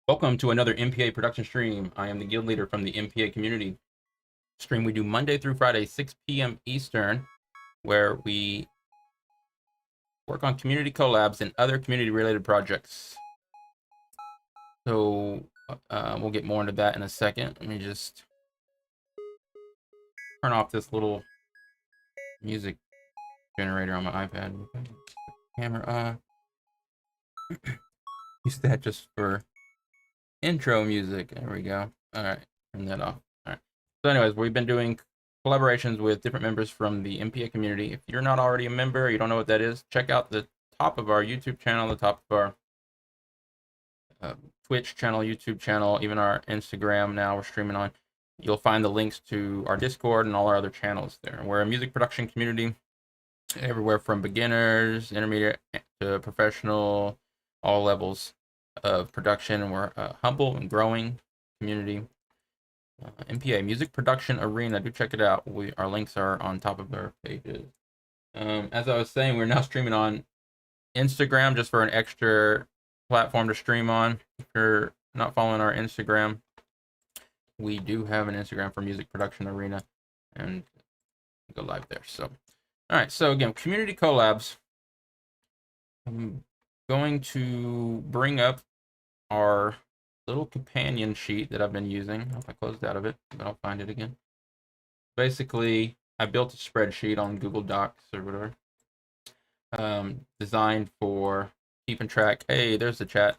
Welcome to another MPA Production stream. I am the guild leader from the MPA community. Stream we do Monday through Friday, 6 p.m. Eastern, where we work on community collabs and other community-related projects. So we'll get more into that in a second. Let me just turn off this little music generator on my iPad. Camera. Use that just for intro music. There we go. All right, turn that off. All right. So anyways, we've been doing collaborations with different members from the MPA community. If you're not already a member, you don't know what that is, check out the top of our YouTube channel, the top of our Twitch channel, YouTube channel, even our Instagram now we're streaming on. You'll find the links to our Discord and all our other channels there. We're a music production community, everywhere from beginners, intermediate to professional, all levels of production. We're a humble and growing community. MPA Music Production Arena, do check it out. Our links are on top of our pages. As I was saying, we're now streaming on Instagram just for an extra platform to stream on. If you're not following our Instagram, we do have an Instagram for Music Production Arena, and go live there. So, all right. So again, community collabs. I'm going to bring up our little companion sheet that I've been using. I hope I closed out of it, but I'll find it again. Basically, I built a spreadsheet on Google Docs or whatever, designed for keeping track. Hey, there's the chat.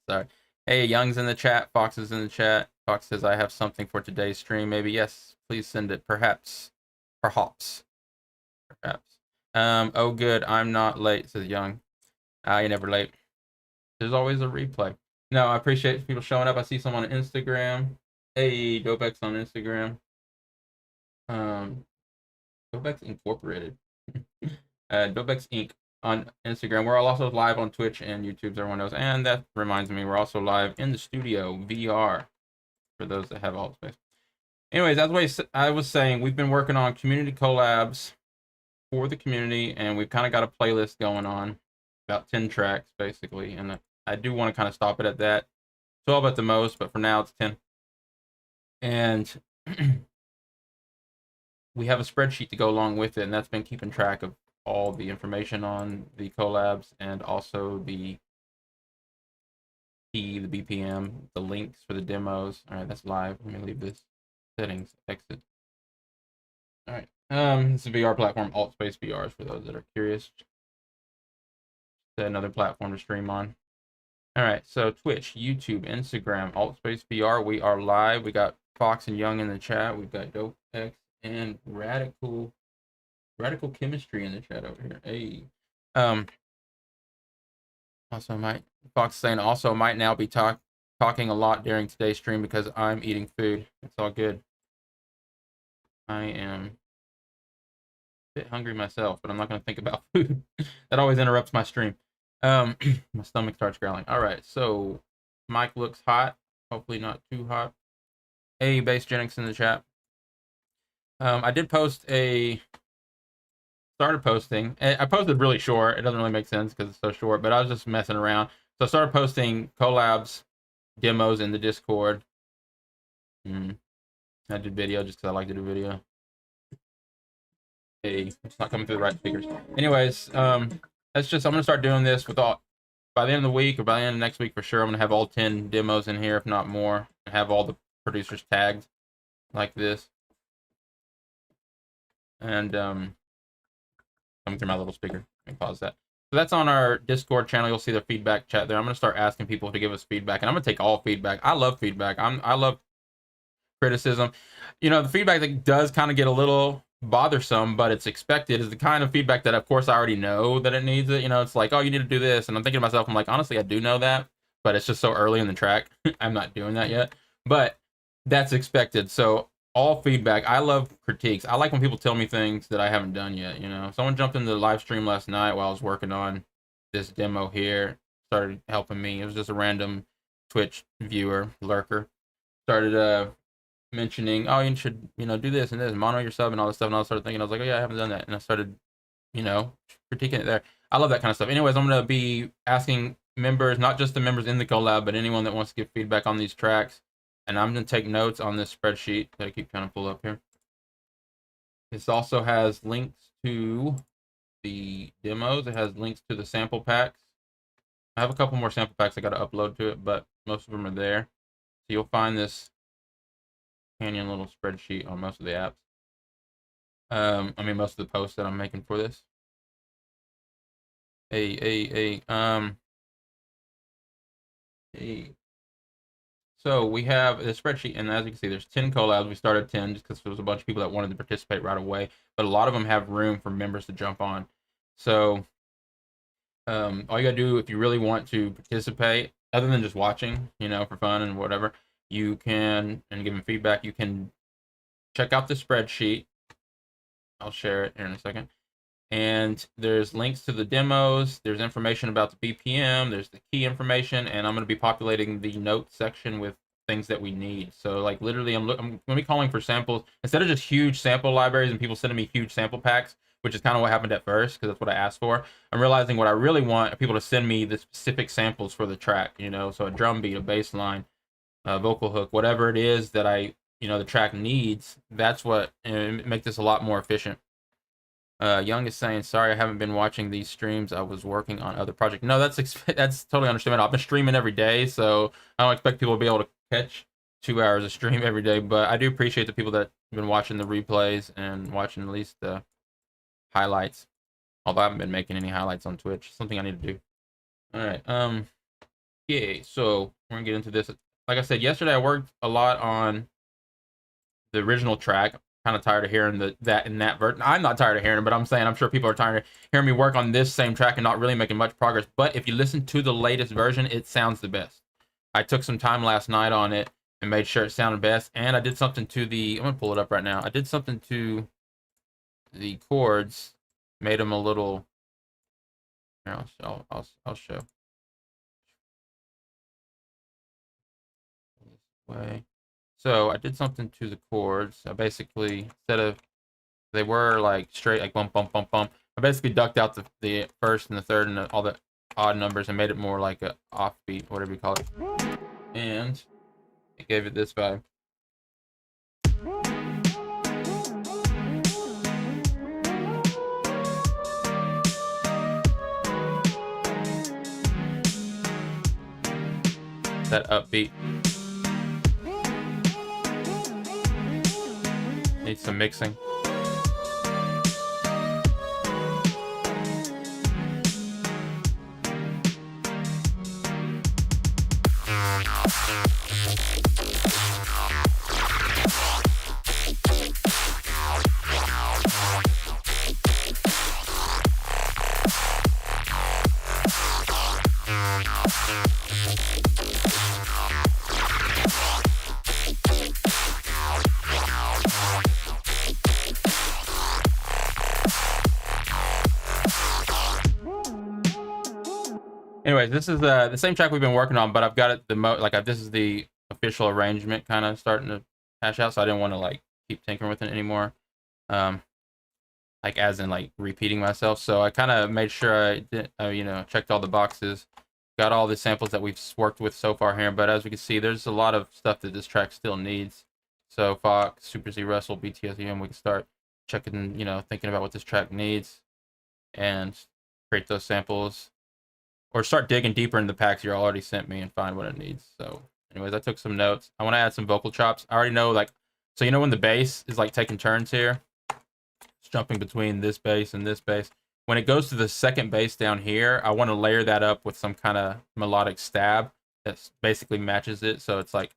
Sorry. Hey, Young's in the chat. Fox is in the chat. Fox says, I have something for today's stream. Maybe, yes, please send it. Perhaps. Perhaps. Oh, good. I'm not late, says Young. You're never late. There's always a replay. No, I appreciate people showing up. I see some on Instagram. Hey, Dopex on Instagram. Dopex Incorporated. Dopex Inc. on Instagram. We're also live on Twitch and YouTube, so everyone knows. And that reminds me, we're also live in the studio, VR, for those that have alt space. Anyways, as I was saying, we've been working on community collabs for the community, and we've kind of got a playlist going on, about 10 tracks, basically. And I do want to kind of stop it at that. 12 at the most, but for now it's 10. And we have a spreadsheet to go along with it, and that's been keeping track of all the information on the collabs and also the BPM, the links for the demos. All right, that's live. Let me leave this settings, exit. All right, it's a VR platform, Alt Space VRs for those that are curious. Another platform to stream on. All right, so Twitch, YouTube, Instagram, Altspace VR, we are live. We got Fox and Young in the chat. We've got Dope X and Radical Chemistry in the chat over here. Hey, also Fox saying also might now be talking a lot during today's stream because I'm eating food. It's all good. I am a bit hungry myself, but I'm not going to think about food. That always interrupts my stream. My stomach starts growling. All right, so mic looks hot. Hopefully not too hot. Hey, Base Jennings in the chat. I did started posting. I posted really short. It doesn't really make sense because it's so short, but I was just messing around. So I started posting collabs, demos in the Discord. I did video just because I like to do video. Hey, it's not coming through the right speakers. Anyways, that's just, I'm going to start doing this with all, by the end of the week or by the end of next week for sure, I'm going to have all 10 demos in here, if not more, and have all the producers tagged like this. And coming through my little speaker. Let me pause that. So that's on our Discord channel. You'll see the feedback chat there. I'm going to start asking people to give us feedback, and I'm going to take all feedback. I love feedback. I love criticism. You know, the feedback that does kind of get a little bothersome, but it's expected, is the kind of feedback that, of course, I already know that it needs it. You know, it's like, oh, you need to do this. And I'm thinking to myself, I'm like, honestly, I do know that, but it's just so early in the track. I'm not doing that yet. But that's expected. So all feedback. I love critiques. I like when people tell me things that I haven't done yet. You know, someone jumped into the live stream last night while I was working on this demo here, started helping me. It was just a random Twitch viewer, lurker, started mentioning, oh, you should, you know, do this and this, mono your sub and all this stuff. And I started thinking, I was like, oh yeah, I haven't done that. And I started, you know, critiquing it there. I love that kind of stuff. Anyways, I'm going to be asking members, not just the members in the collab, but anyone that wants to give feedback on these tracks. And I'm going to take notes on this spreadsheet that I keep trying to pull up here. This also has links to the demos. It has links to the sample packs. I have a couple more sample packs I got to upload to it, but most of them are there. So you'll find this Canyon little spreadsheet on most of the apps. I mean, most of the posts that I'm making for this. Hey. So we have the spreadsheet, and as you can see, there's 10 collabs. We started 10 just because there was a bunch of people that wanted to participate right away, but a lot of them have room for members to jump on. So all you gotta do if you really want to participate, other than just watching, you know, for fun and whatever, you can, and giving feedback, you can check out the spreadsheet. I'll share it here in a second. And there's links to the demos. There's information about the BPM. There's the key information, and I'm going to be populating the notes section with things that we need. So like literally, I'm going to be calling for samples instead of just huge sample libraries and people sending me huge sample packs, which is kind of what happened at first because that's what I asked for. I'm realizing what I really want are people to send me the specific samples for the track. You know, so a drum beat, a bass line, vocal hook, whatever it is that the track needs. That's what make this a lot more efficient. Young is saying, sorry, I haven't been watching these streams. I was working on other projects. No, that's totally understandable. I've been streaming every day, so I don't expect people to be able to catch 2 hours of stream every day, but I do appreciate the people that have been watching the replays and watching at least the highlights. Although I haven't been making any highlights on Twitch. Something I need to do. All right. Yeah, so we're gonna get into this. Like I said, yesterday I worked a lot on the original track. Kind of tired of hearing that in that version. I'm not tired of hearing it, but I'm saying I'm sure people are tired of hearing me work on this same track and not really making much progress. But if you listen to the latest version, it sounds the best. I took some time last night on it and made sure it sounded best. And I did something to I'm gonna pull it up right now. I did something to the chords, made them a little. Here, I'll show. This way. So I did something to the chords. I basically, instead of, they were like straight, like bump, bump, bump, bump. I basically ducked out the first and the third and all the odd numbers and made it more like a offbeat, whatever you call it. And it gave it this vibe. That upbeat. Needs some mixing. Anyways, this is the same track we've been working on, but I've got it this is the official arrangement kind of starting to hash out, so I didn't want to like keep tinkering with it anymore. Like as in like repeating myself. So I kind of made sure I did, you know, checked all the boxes, got all the samples that we've worked with so far here. But as we can see, there's a lot of stuff that this track still needs. So Fox, Super Z Russell, BTSEM, we can start checking, you know, thinking about what this track needs and create those samples, or start digging deeper in the packs you already sent me and find what it needs. So anyways, I took some notes. I want to add some vocal chops. I already know, like, so you know when the bass is like taking turns here, it's jumping between this bass and this bass. When it goes to the second bass down here, I want to layer that up with some kind of melodic stab that basically matches it. So it's like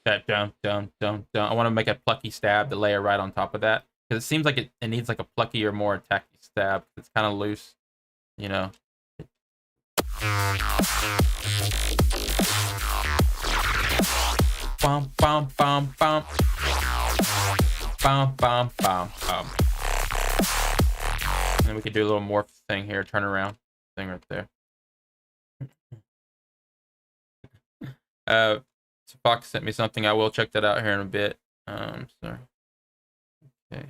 that dun dun dun dun. I want to make a plucky stab to layer right on top of that, because it seems like it needs like a plucky or more attacky stab. It's kind of loose, you know. Bum bum bum bum. Bum bum bum bum. And we could do a little morph thing here, turn around thing right there. So Fox sent me something. I will check that out here in a bit. So okay.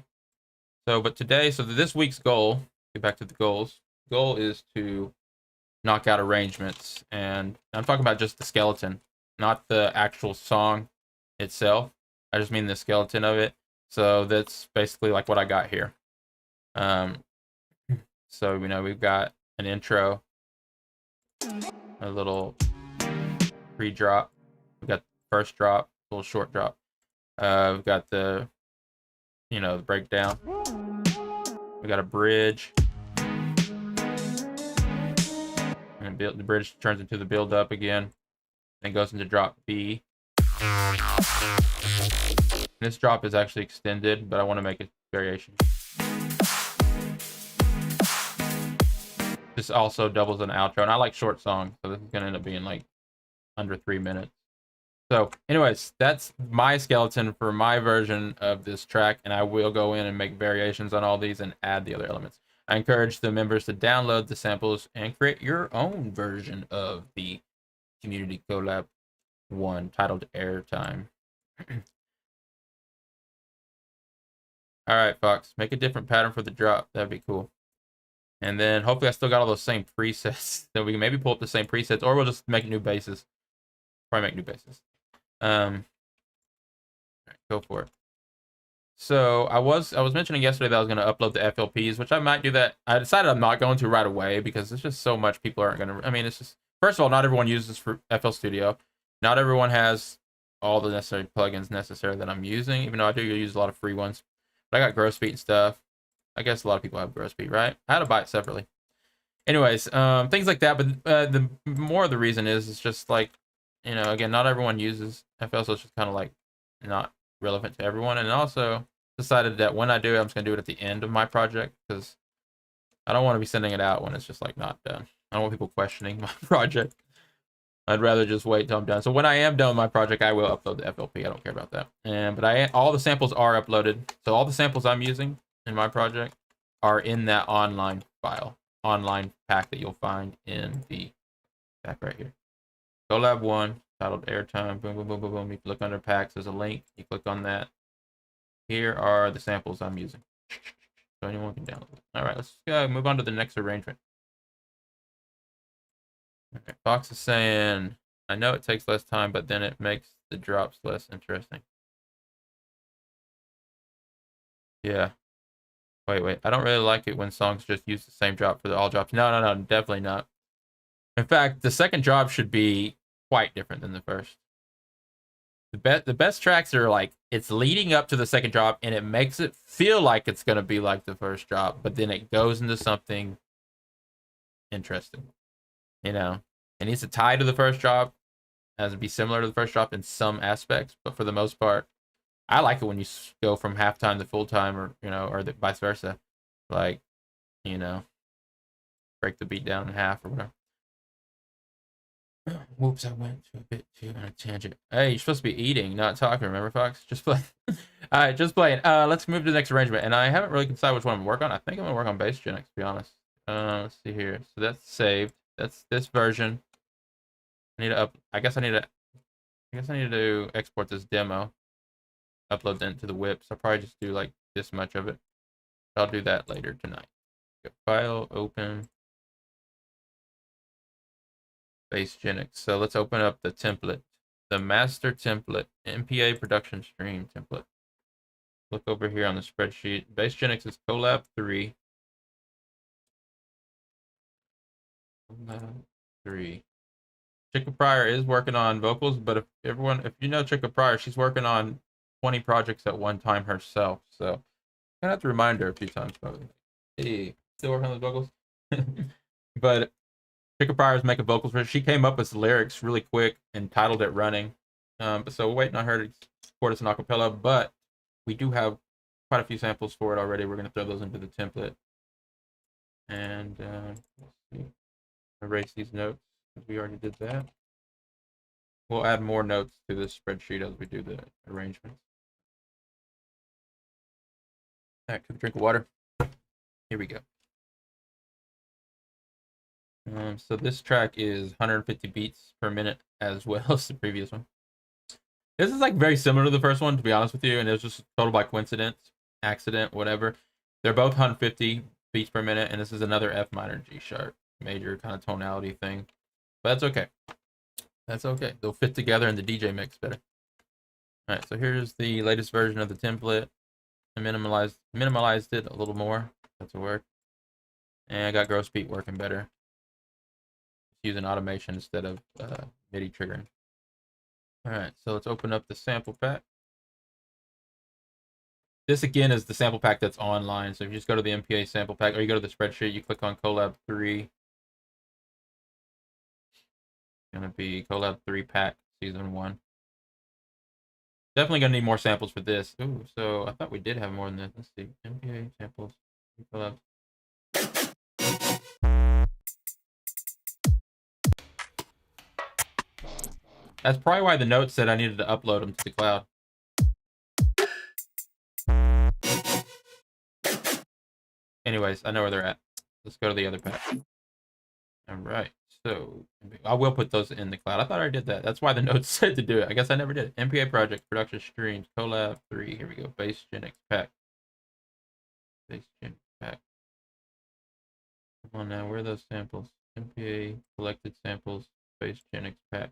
So, but today, so this week's goal, get back to the goals. Goal is to knock out arrangements, and I'm talking about just the skeleton, not the actual song itself. I just mean the skeleton of it. So that's basically like what I got here. So, you know, we've got an intro, a little pre-drop, we got the first drop, a little short drop. We've got the, you know, the breakdown. We got a bridge. And the bridge turns into the build up again. Then goes into drop B. This drop is actually extended, but I want to make a variation. This also doubles an outro, and I like short songs, so this is gonna end up being like under 3 minutes. So anyways, that's my skeleton for my version of this track, and I will go in and make variations on all these and add the other elements. I encourage the members to download the samples and create your own version of the Community Collab 1 titled Airtime. All right, Fox, make a different pattern for the drop. That'd be cool. And then hopefully I still got all those same presets, that we can maybe pull up the same presets, or we'll just make new basses. Probably make new basses. All right, go for it. So I was mentioning yesterday that I was going to upload the FLPs, which I might do that. I decided I'm not going to right away because it's just so much people aren't going to. I mean, it's just, first of all, not everyone uses for FL Studio. Not everyone has all the necessary plugins necessary that I'm using, even though I do use a lot of free ones. But I got Growth Speed and stuff. I guess a lot of people have Growth Speed, right? I had to buy it separately. Anyways, things like that. But the more of the reason is, it's just like, you know, again, not everyone uses FL, so it's just kind of like not relevant to everyone. And also decided that when I do it, I'm just going to do it at the end of my project, because I don't want to be sending it out when it's just like not done. I don't want people questioning my project. I'd rather just wait till I'm done. So when I am done with my project, I will upload the FLP. I don't care about that. But all the samples are uploaded. So all the samples I'm using in my project are in that online file, online pack that you'll find in the pack right here. Collab 1, titled Airtime, boom, boom, boom, boom, boom. You can look under packs, there's a link, you click on that. Here are the samples I'm using. So anyone can download it. All right, let's move on to the next arrangement. Okay, Fox is saying, I know it takes less time, but then it makes the drops less interesting. Yeah. Wait. I don't really like it when songs just use the same drop for all drops. No, definitely not. In fact, the second drop should be quite different than the first. The best tracks are like, it's leading up to the second drop and it makes it feel like it's going to be like the first drop, but then it goes into something interesting. You know, it needs to tie to the first drop, as it be similar to the first drop in some aspects, but for the most part, I like it when you go from halftime to full time, or, you know, or vice versa. Like, you know, break the beat down in half or whatever. Whoops, I went to a bit too on a tangent. Hey, you're supposed to be eating, not talking, remember, Fox? Just play. Alright, just playing. Let's move to the next arrangement. And I haven't really decided which one I'm going to work on. I think I'm going to work on bass genetics, to be honest. Let's see here. So that's saved. That's this version. I need to I guess I need to export this demo, upload that into the whip. So I'll probably just do like this much of it. I'll do that later tonight. Go file, open, Bassgenix. So let's open up the template, the master template, MPA Production stream template. Look over here on the spreadsheet. Bassgenix is Collab 3. Collab 3. Chicka Pryor is working on vocals, but if you know Chicka Pryor, she's working on 20 projects at one time herself. So I'm gonna have to remind her a few times probably. Hey, still working on the vocals? But Chicka Pryor's making vocals for it. She came up with the lyrics really quick and titled it Running. So we're waiting on her to support us in acapella, but we do have quite a few samples for it already. We're gonna throw those into the template. And let's see. Erase these notes because we already did that. We'll add more notes to this spreadsheet as we do the arrangements. All right, quick drink of water. Here we go. So this track is 150 beats per minute as well as the previous one. This is like very similar to the first one, to be honest with you, and it was just total by coincidence, accident, whatever. They're both 150 beats per minute, and this is another F minor G sharp major kind of tonality thing. But that's okay. That's okay. They'll fit together in the DJ mix better. All right, so here's the latest version of the template. I minimalized it a little more. That's a word. And I got gross beat working better. Using automation instead of MIDI triggering. All right, so let's open up the sample pack. This again is the sample pack that's online. So if you just go to the MPA sample pack, or you go to the spreadsheet, you click on Collab 3. It's gonna be Collab 3 pack season 1. Definitely gonna need more samples for this. Ooh, so I thought we did have more than this. Let's see. MPA samples. Collab. That's probably why the note said I needed to upload them to the cloud. Anyways, I know where they're at. Let's go to the other pack. All right. So I will put those in the cloud. I thought I did that. That's why the notes said to do it. I guess I never did. MPA Project, Production Streams, Collab 3. Here we go. Bassgenix pack. Bassgenix pack. Come on now. Where are those samples? MPA collected samples. Bassgenix pack.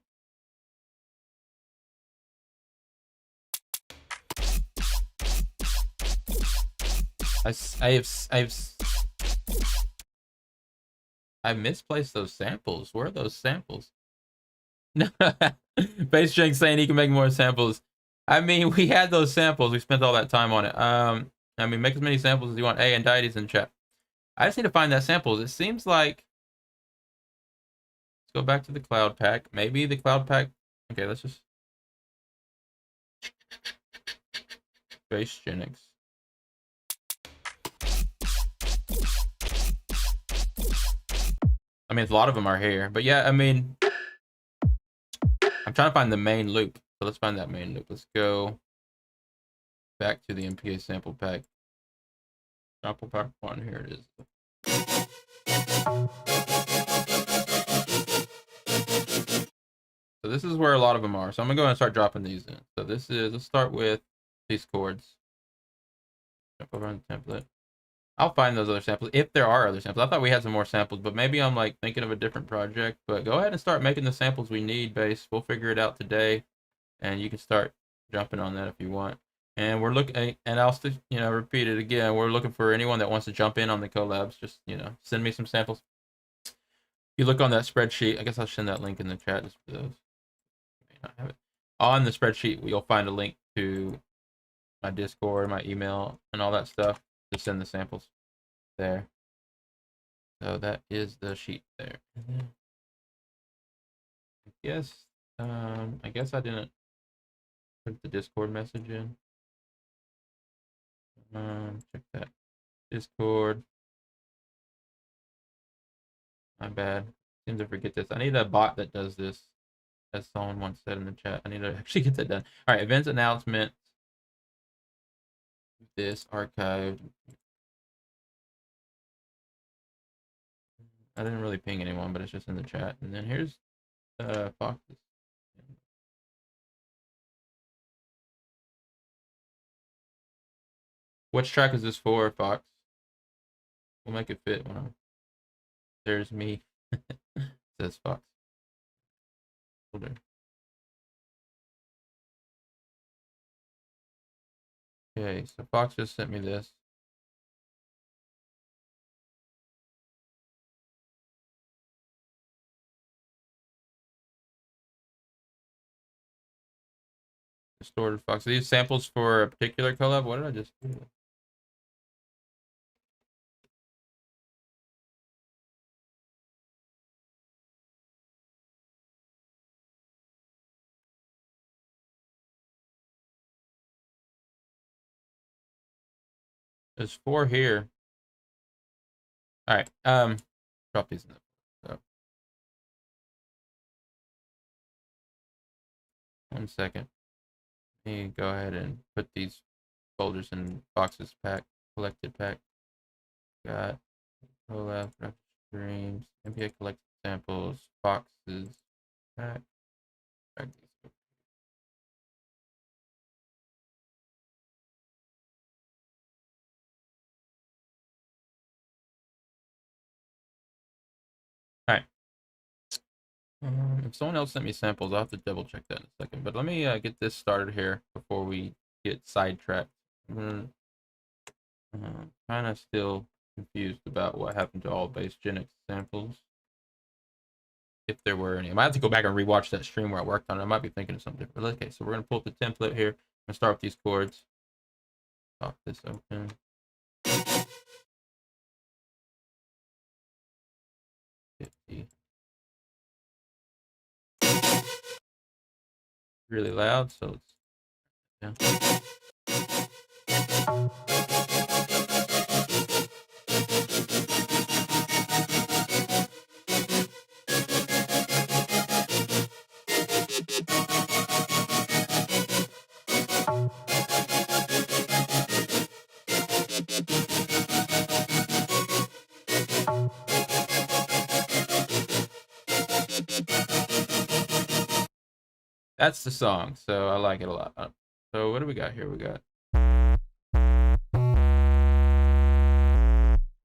I misplaced those samples. Where are those samples? Bassgenix saying he can make more samples. I mean, we had those samples. We spent all that time on it. I mean, make as many samples as you want. Hey, and Diety's in chat. I just need to find that samples. It seems like. Let's go back to the cloud pack. Maybe the cloud pack. Okay, let's just. Bassgenix. I mean, a lot of them are here, but yeah, I mean, I'm trying to find the main loop. So let's find that main loop. Let's go back to the MPA sample pack. Sample pack 1. Here it is. So this is where a lot of them are. So I'm gonna go and start dropping these in. So this is, let's start with these chords. Jump over on the template. I'll find those other samples if there are other samples. I thought we had some more samples, but maybe I'm like thinking of a different project. But go ahead and start making the samples we need, Bass. We'll figure it out today, and you can start jumping on that if you want. And we're looking, and I'll still, repeat it again. We're looking for anyone that wants to jump in on the collabs. Just send me some samples. If you look on that spreadsheet, I guess I'll send that link in the chat just for those. May not have it. On the spreadsheet, you'll find a link to my Discord, my email, and all that stuff. Just send the samples there. So that is the sheet there. I guess I didn't put the Discord message in. Check that. Discord. My bad. Seem to forget this. I need a bot that does this, as someone once said in the chat. I need to actually get that done. All right, events announcement. This archive. I didn't really ping anyone, but it's just in the chat. And then here's Fox's. Which track is this for, Fox? We'll make it fit when I'm... There's me. Says Fox. Okay, so Fox just sent me this. Distorted Fox. Are these samples for a particular collab? What did I just do? There's 4 here. All right. Drop these in the... So. 1 second. Let me go ahead and put these folders in Fox's pack, collected pack. Got collab, streams, MPA collected samples, Fox's pack. All right. If someone else sent me samples, I'll have to double check that in a second. But let me get this started here before we get sidetracked. I'm kind of still confused about what happened to all Bass Gen samples, if there were any. I might have to go back and rewatch that stream where I worked on it. I might be thinking of something different. Okay, so we're gonna pull up the template here. I'm gonna start with these chords. Pop this open. Really loud, so it's yeah. That's the song, so I like it a lot. So what do we got here? We got...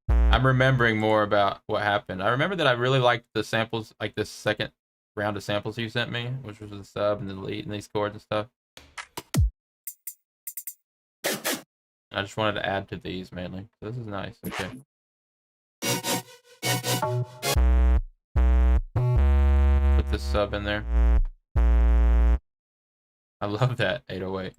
I'm remembering more about what happened. I remember that I really liked the samples, like this second round of samples you sent me, which was the sub and the lead and these chords and stuff. I just wanted to add to these mainly. So this is nice. Okay. Put the sub in there. I love that 808.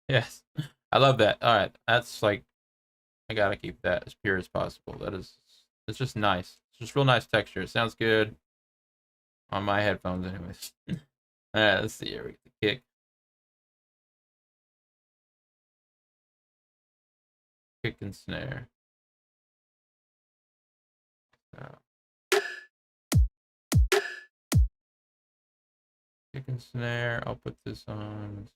Yes, I love that. All right, that's like, I gotta keep that as pure as possible. That is, it's just nice. It's just real nice texture. It sounds good on my headphones, anyways. All right, let's see here. We get the kick. Kick and snare. Kick and snare. I'll put this on.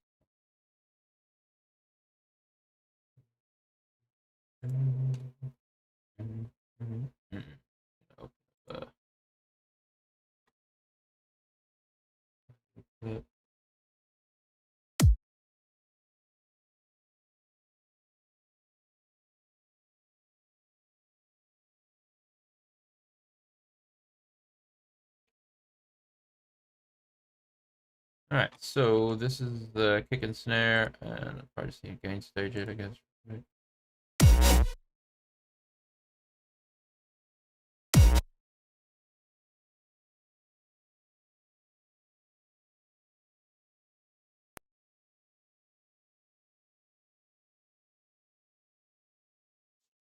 All right, so this is the kick and snare, and I'll probably just need to gain stage it, I guess. Right.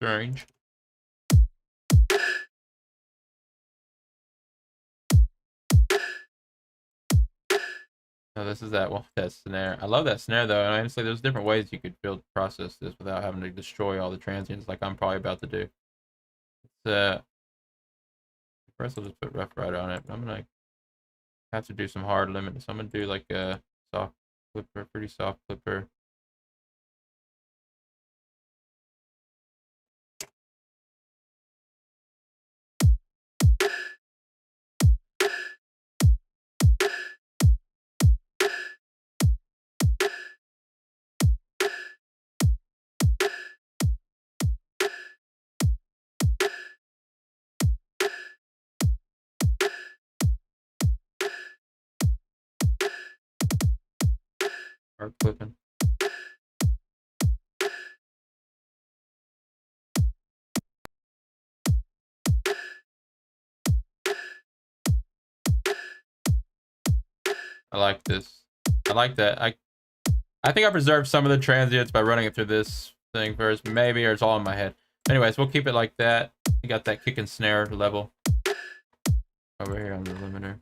Strange. Oh, this is that one, that snare. I love that snare though, and honestly, there's different ways you could process this without having to destroy all the transients like I'm probably about to do. It's first I'll just put rough right on it. I'm gonna have to do some hard limits. So I'm gonna do like a soft clipper, pretty soft clipper. Hard clipping. I like this. I like that. I think I preserved some of the transients by running it through this thing first, maybe, or it's all in my head. Anyways, we'll keep it like that. You got that kick and snare level over here on the limiter.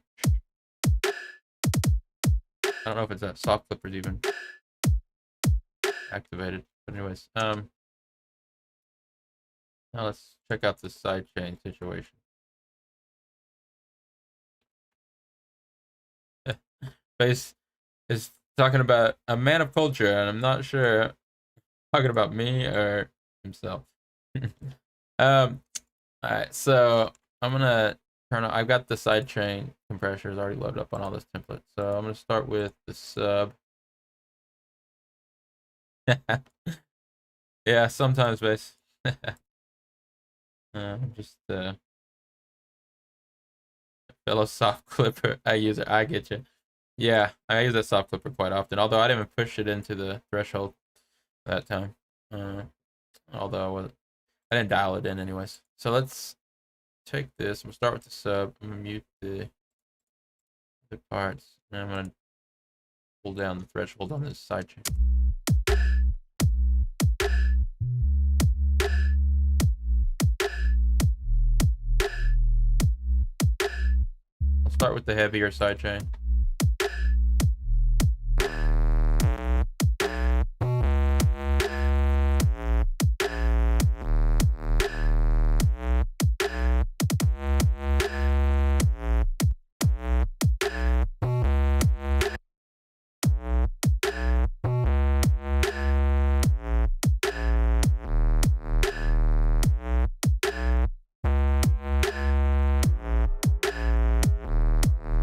I don't know if it's that soft clippers even activated, but anyways, now let's check out this sidechain situation. Bass is talking about a man of culture, and I'm not sure talking about me or himself. All right, so I'm gonna turn on. I've got the sidechain compressors already loaded up on all this template, so I'm gonna start with the sub. Yeah, sometimes bass. Just fellow soft clipper. I use it. I get you. Yeah, I use that soft clipper quite often. Although I didn't even push it into the threshold that time. Although I didn't dial it in anyways. So let's take this. I'm gonna start with the sub. I'm gonna mute the parts, and I'm gonna pull down the threshold on this sidechain. I'll start with the heavier sidechain.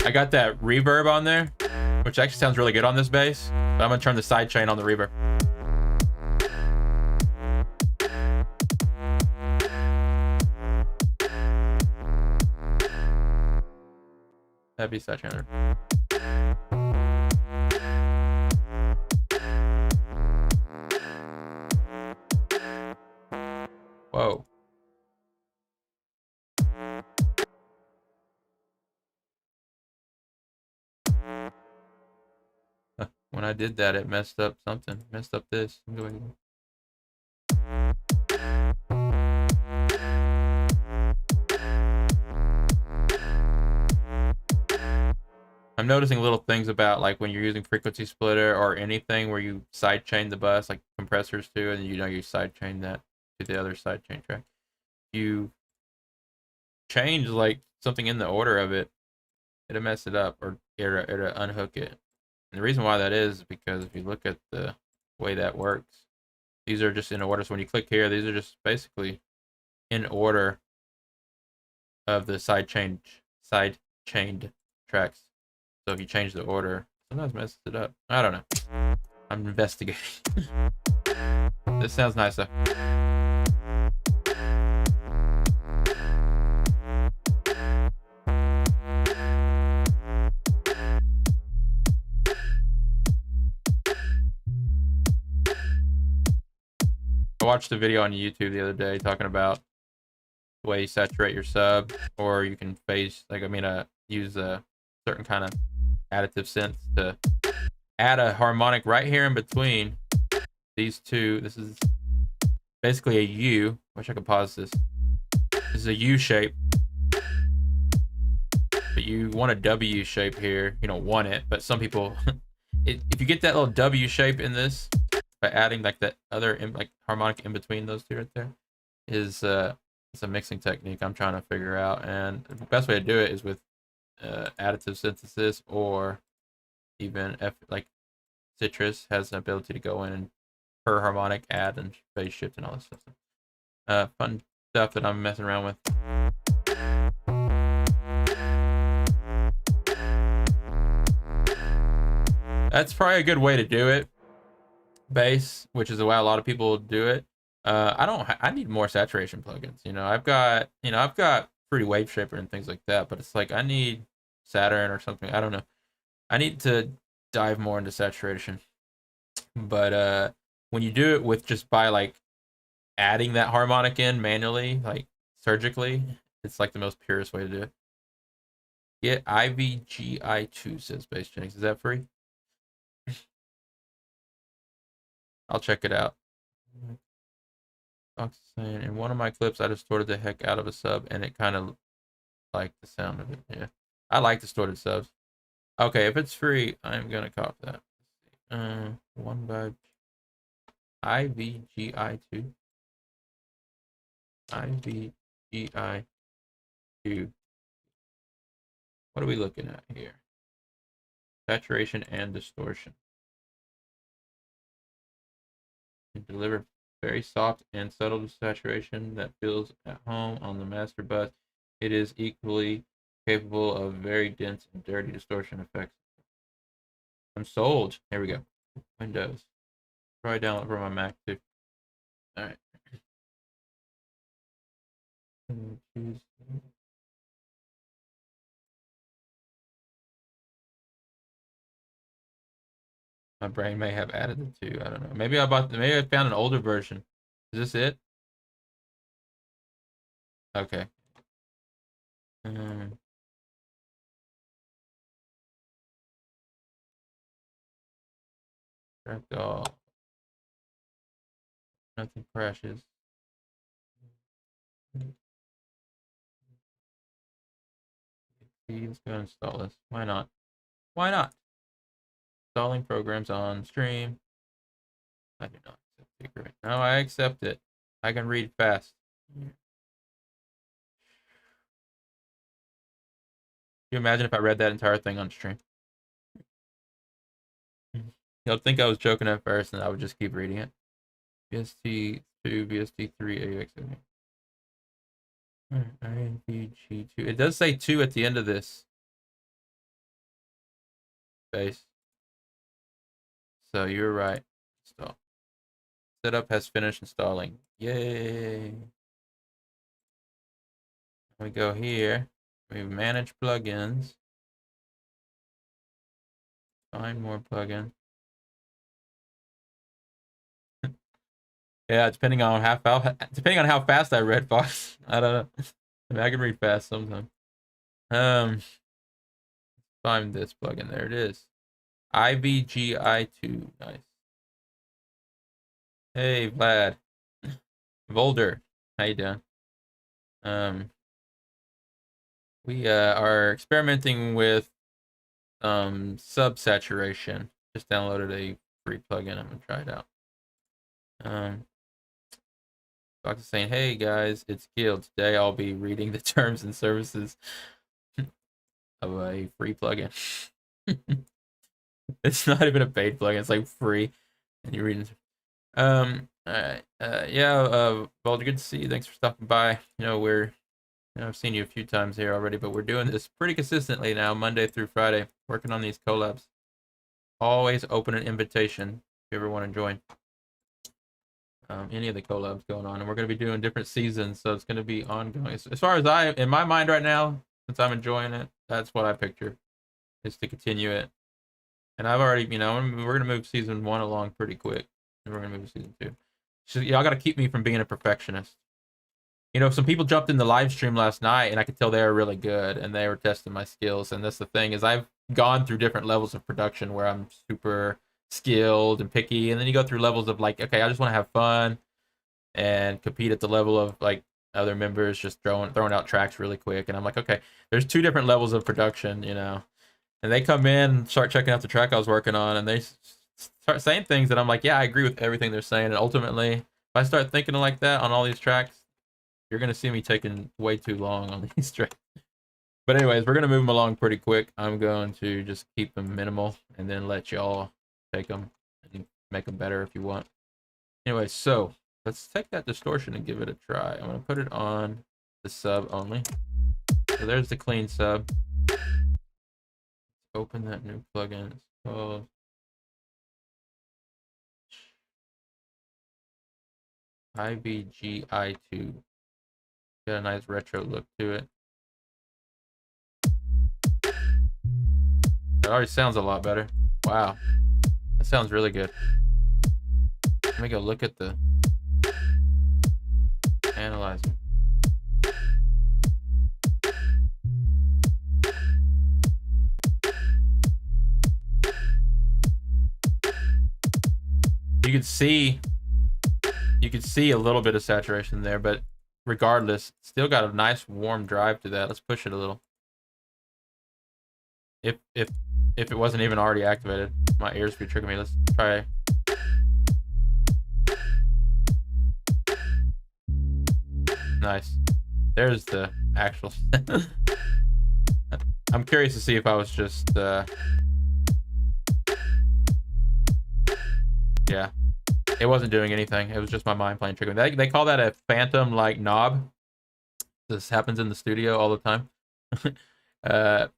I got that reverb on there, which actually sounds really good on this bass. But I'm gonna turn the sidechain on the reverb. Heavy sidechain. Whoa. When I did that, it messed up something. Messed up this. I'm noticing little things about like when you're using frequency splitter or anything where you sidechain the bus, like compressors too, and you sidechain that to the other sidechain track. You change like something in the order of it, it'll mess it up or it'll unhook it. And the reason why that is because if you look at the way that works, these are just in order. So when you click here, these are just basically in order of the sidechained tracks. So if you change the order, sometimes messes it up. I don't know. I'm investigating. This sounds nice though. I watched a video on YouTube the other day talking about the way you saturate your sub, or you can use a certain kind of additive synth to add a harmonic right here in between these two. This is basically a U. Wish I could pause this. This is a U shape. But you want a W shape here. You don't want it, but some people, if you get that little W shape in this, by adding like that other like harmonic in between those two right there, is it's a mixing technique I'm trying to figure out. And the best way to do it is with additive synthesis, or even like Citrus has an ability to go in and per harmonic add and phase shift and all this stuff. Fun stuff that I'm messing around with. That's probably a good way to do it. Bass, which is the way a lot of people do it. I need more saturation plugins. I've got Fruity Wave Shaper and things like that, but it's like I need Saturn or something. I don't know. I need to dive more into saturation. But when you do it with just by like adding that harmonic in manually, like surgically, it's like the most purest way to do it. Get IVGI2, says Bass Jennings. Is that free? I'll check it out. Saying, in one of my clips, I distorted the heck out of a sub, and it kind of liked the sound of it. Yeah, I like distorted subs. Okay, if it's free, I'm gonna cop that. One by IVGI2. IVGI2. What are we looking at here? Saturation and distortion. You deliver very soft and subtle saturation that feels at home on the master bus. It is equally capable of very dense and dirty distortion effects. I'm sold. Here we go. Windows. Probably download from my Mac too. All right. My brain may have added it too. I don't know. Maybe I found an older version. Is this it? Okay. Ragdoll. Nothing crashes. Let's go install this. Why not? Why not? Installing programs on stream. I do not accept the agreement. No, I accept it. I can read fast. Can you imagine if I read that entire thing on stream? You'll think I was joking at first, and I would just keep reading it. VST2, VST3, AUX. INVG2. It does say 2 at the end of this. Base. So you're right. Install. Setup has finished installing. Yay. We go here. We manage plugins. Find more plugins. Yeah, depending on how fast I read, Fox. I don't know. I mean, I can read fast sometimes. Find this plugin. There it is. IVGI2. Nice. Hey, Vlad. Volder. How you doing? We are experimenting with sub saturation. Just downloaded a free plugin. I'm gonna try it out. Doc's saying, hey guys, it's Gil. Today I'll be reading the terms and services of a free plugin. It's not even a paid plugin, it's like free. And you're reading. Alright. Yeah, Baldur, good to see you. Thanks for stopping by. I've seen you a few times here already, but we're doing this pretty consistently now, Monday through Friday, working on these collabs. Always open an invitation if you ever want to join. Any of the collabs going on, and we're going to be doing different seasons, so it's going to be ongoing. As far as in my mind right now, since I'm enjoying it, that's what I picture, is to continue it. And I've already, we're going to move season 1 along pretty quick, and we're going to move to season 2. So y'all got to keep me from being a perfectionist. Some people jumped in the live stream last night, and I could tell they were really good, and they were testing my skills. And that's the thing, is I've gone through different levels of production where I'm super skilled and picky, and then you go through levels of like, okay, I just want to have fun. and compete at the level of like other members, just throwing out tracks really quick. And I'm like, okay, there's two different levels of production, you know. And they come in, start checking out the track I was working on, and they start saying things that I'm like, yeah, I agree with everything they're saying. And ultimately, if I start thinking like that on all these tracks, you're gonna see me taking way too long on these tracks. But anyways, we're gonna move them along pretty quick. I'm going to just keep them minimal and then let y'all take them and make them better if you want. Anyway, so let's take that distortion and give it a try. I'm gonna put it on the sub only. So there's the clean sub. Open that new plugin. It's called IBGI2. Got a nice retro look to it. It already sounds a lot better. Wow. That sounds really good. Let me go look at the analyzer. You could see a little bit of saturation there, but regardless, still got a nice warm drive to that. Let's push it a little. If it wasn't even already activated, my ears be tricking me. Let's try. Nice. There's the actual. I'm curious to see if I was just yeah, it wasn't doing anything. It was just my mind playing trick. They call that a phantom like knob. This happens in the studio all the time.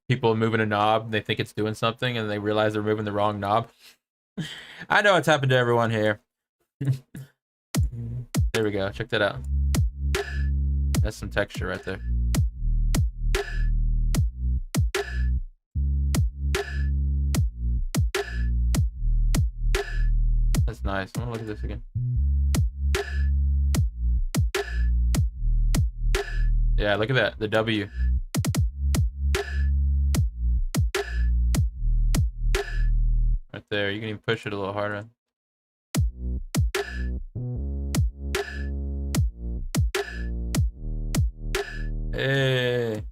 People moving a knob, they think it's doing something, and they realize they're moving the wrong knob. I know it's happened to everyone here. There we go. Check that out. That's some texture right there. That's nice. I want to look at this again. Yeah, look at that. The W. Right there. You can even push it a little harder. Hey.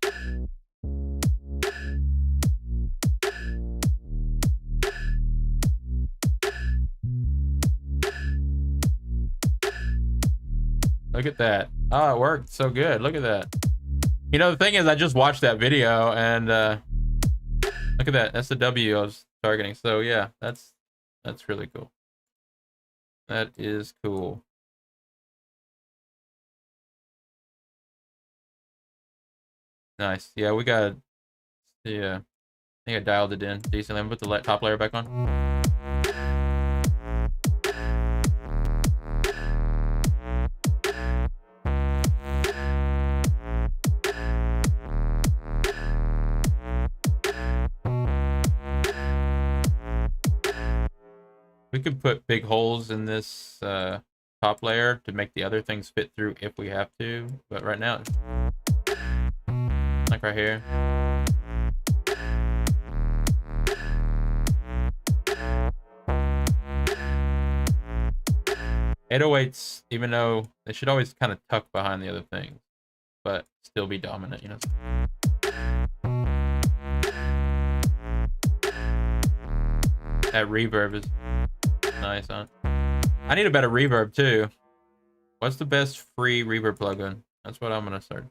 Look at that. Oh, it worked so good. Look at that. You know, the thing is, I just watched that video, and look at that. That's the W I was targeting. So yeah, that's really cool. That is cool. Nice. Yeah, we got. Yeah, I think I dialed it in decently. I'm gonna put the top layer back on. We could put big holes in this top layer to make the other things fit through if we have to, but right now, like right here. 808s, even though they should always kind of tuck behind the other things, but still be dominant, you know. That reverb is nice, huh? I need a better reverb too. What's the best free reverb plugin? That's what I'm gonna start.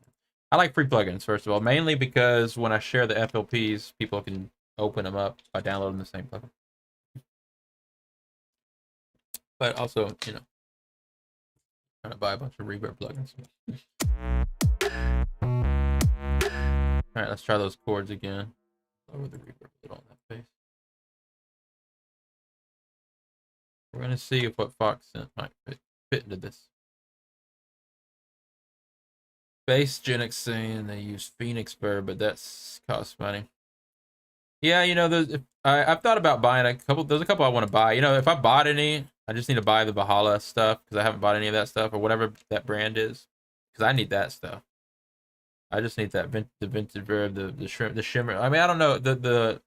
I like free plugins, first of all, mainly because when I share the FLPs, people can open them up by downloading the same plugin. But also, you know, trying to buy a bunch of reverb plugins. All right, let's try those chords again. Lower the reverb a little on that bass. We're gonna see if what Fox sent might fit into this. Bass Genix saying they use Phoenix Burr, but that's costs money. Yeah, you know, I've thought about buying a couple. There's a couple I want to buy. You know, if I bought any, I just need to buy the Valhalla stuff because I haven't bought any of that stuff or whatever that brand is, because I need that stuff. I just need that the vintage verb, the shimmer. I mean, I don't know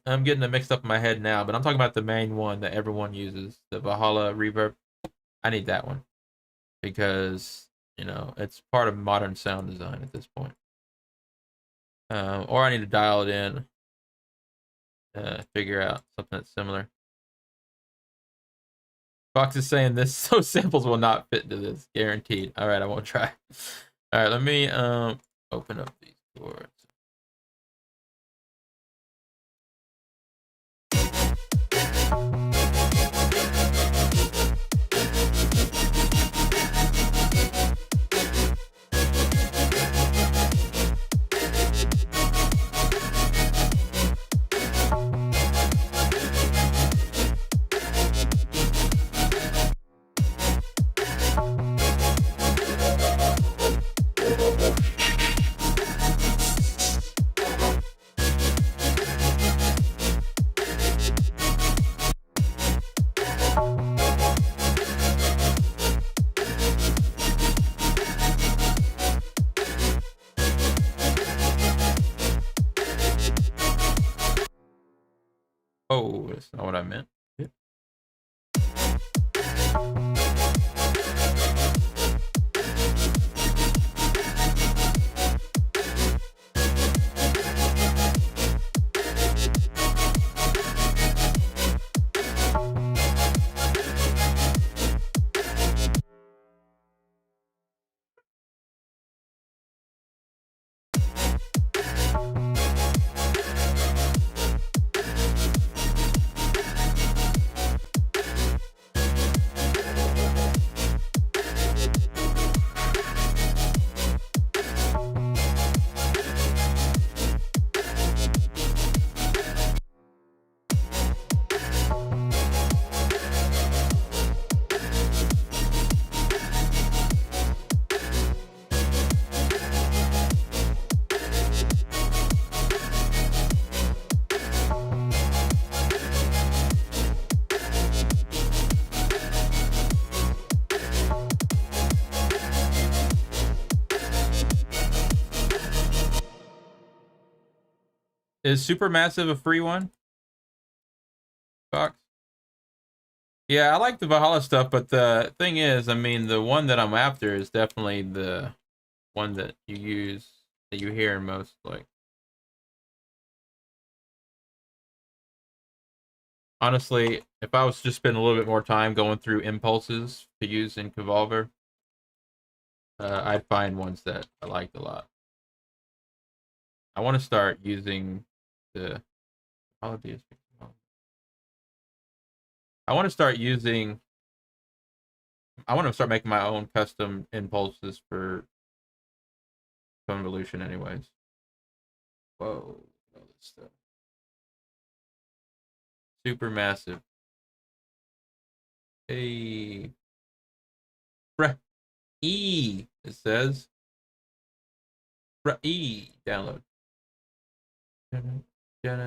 I'm getting it mixed up in my head now, but I'm talking about the main one that everyone uses, the Valhalla Reverb. I need that one. because you know it's part of modern sound design at this point. Or I need to dial it in, figure out something that's similar. Fox is saying this, those samples will not fit into this, guaranteed. All right, I won't try. All right, let me open up these boards. Oh, that's not what I meant. Is Supermassive a free one? Fox? Yeah, I like the Valhalla stuff, but the thing is, I mean, the one that I'm after is definitely the one that you use, that you hear most, like. Honestly, if I was to just spend a little bit more time going through impulses to use in Cavolver, I'd find ones that I liked a lot. I want to start using the apologies. I want to start using. I want to start making my own custom impulses for Convolution, anyways. Whoa, all this stuff. Supermassive. Hey, E. It says E. Download. We're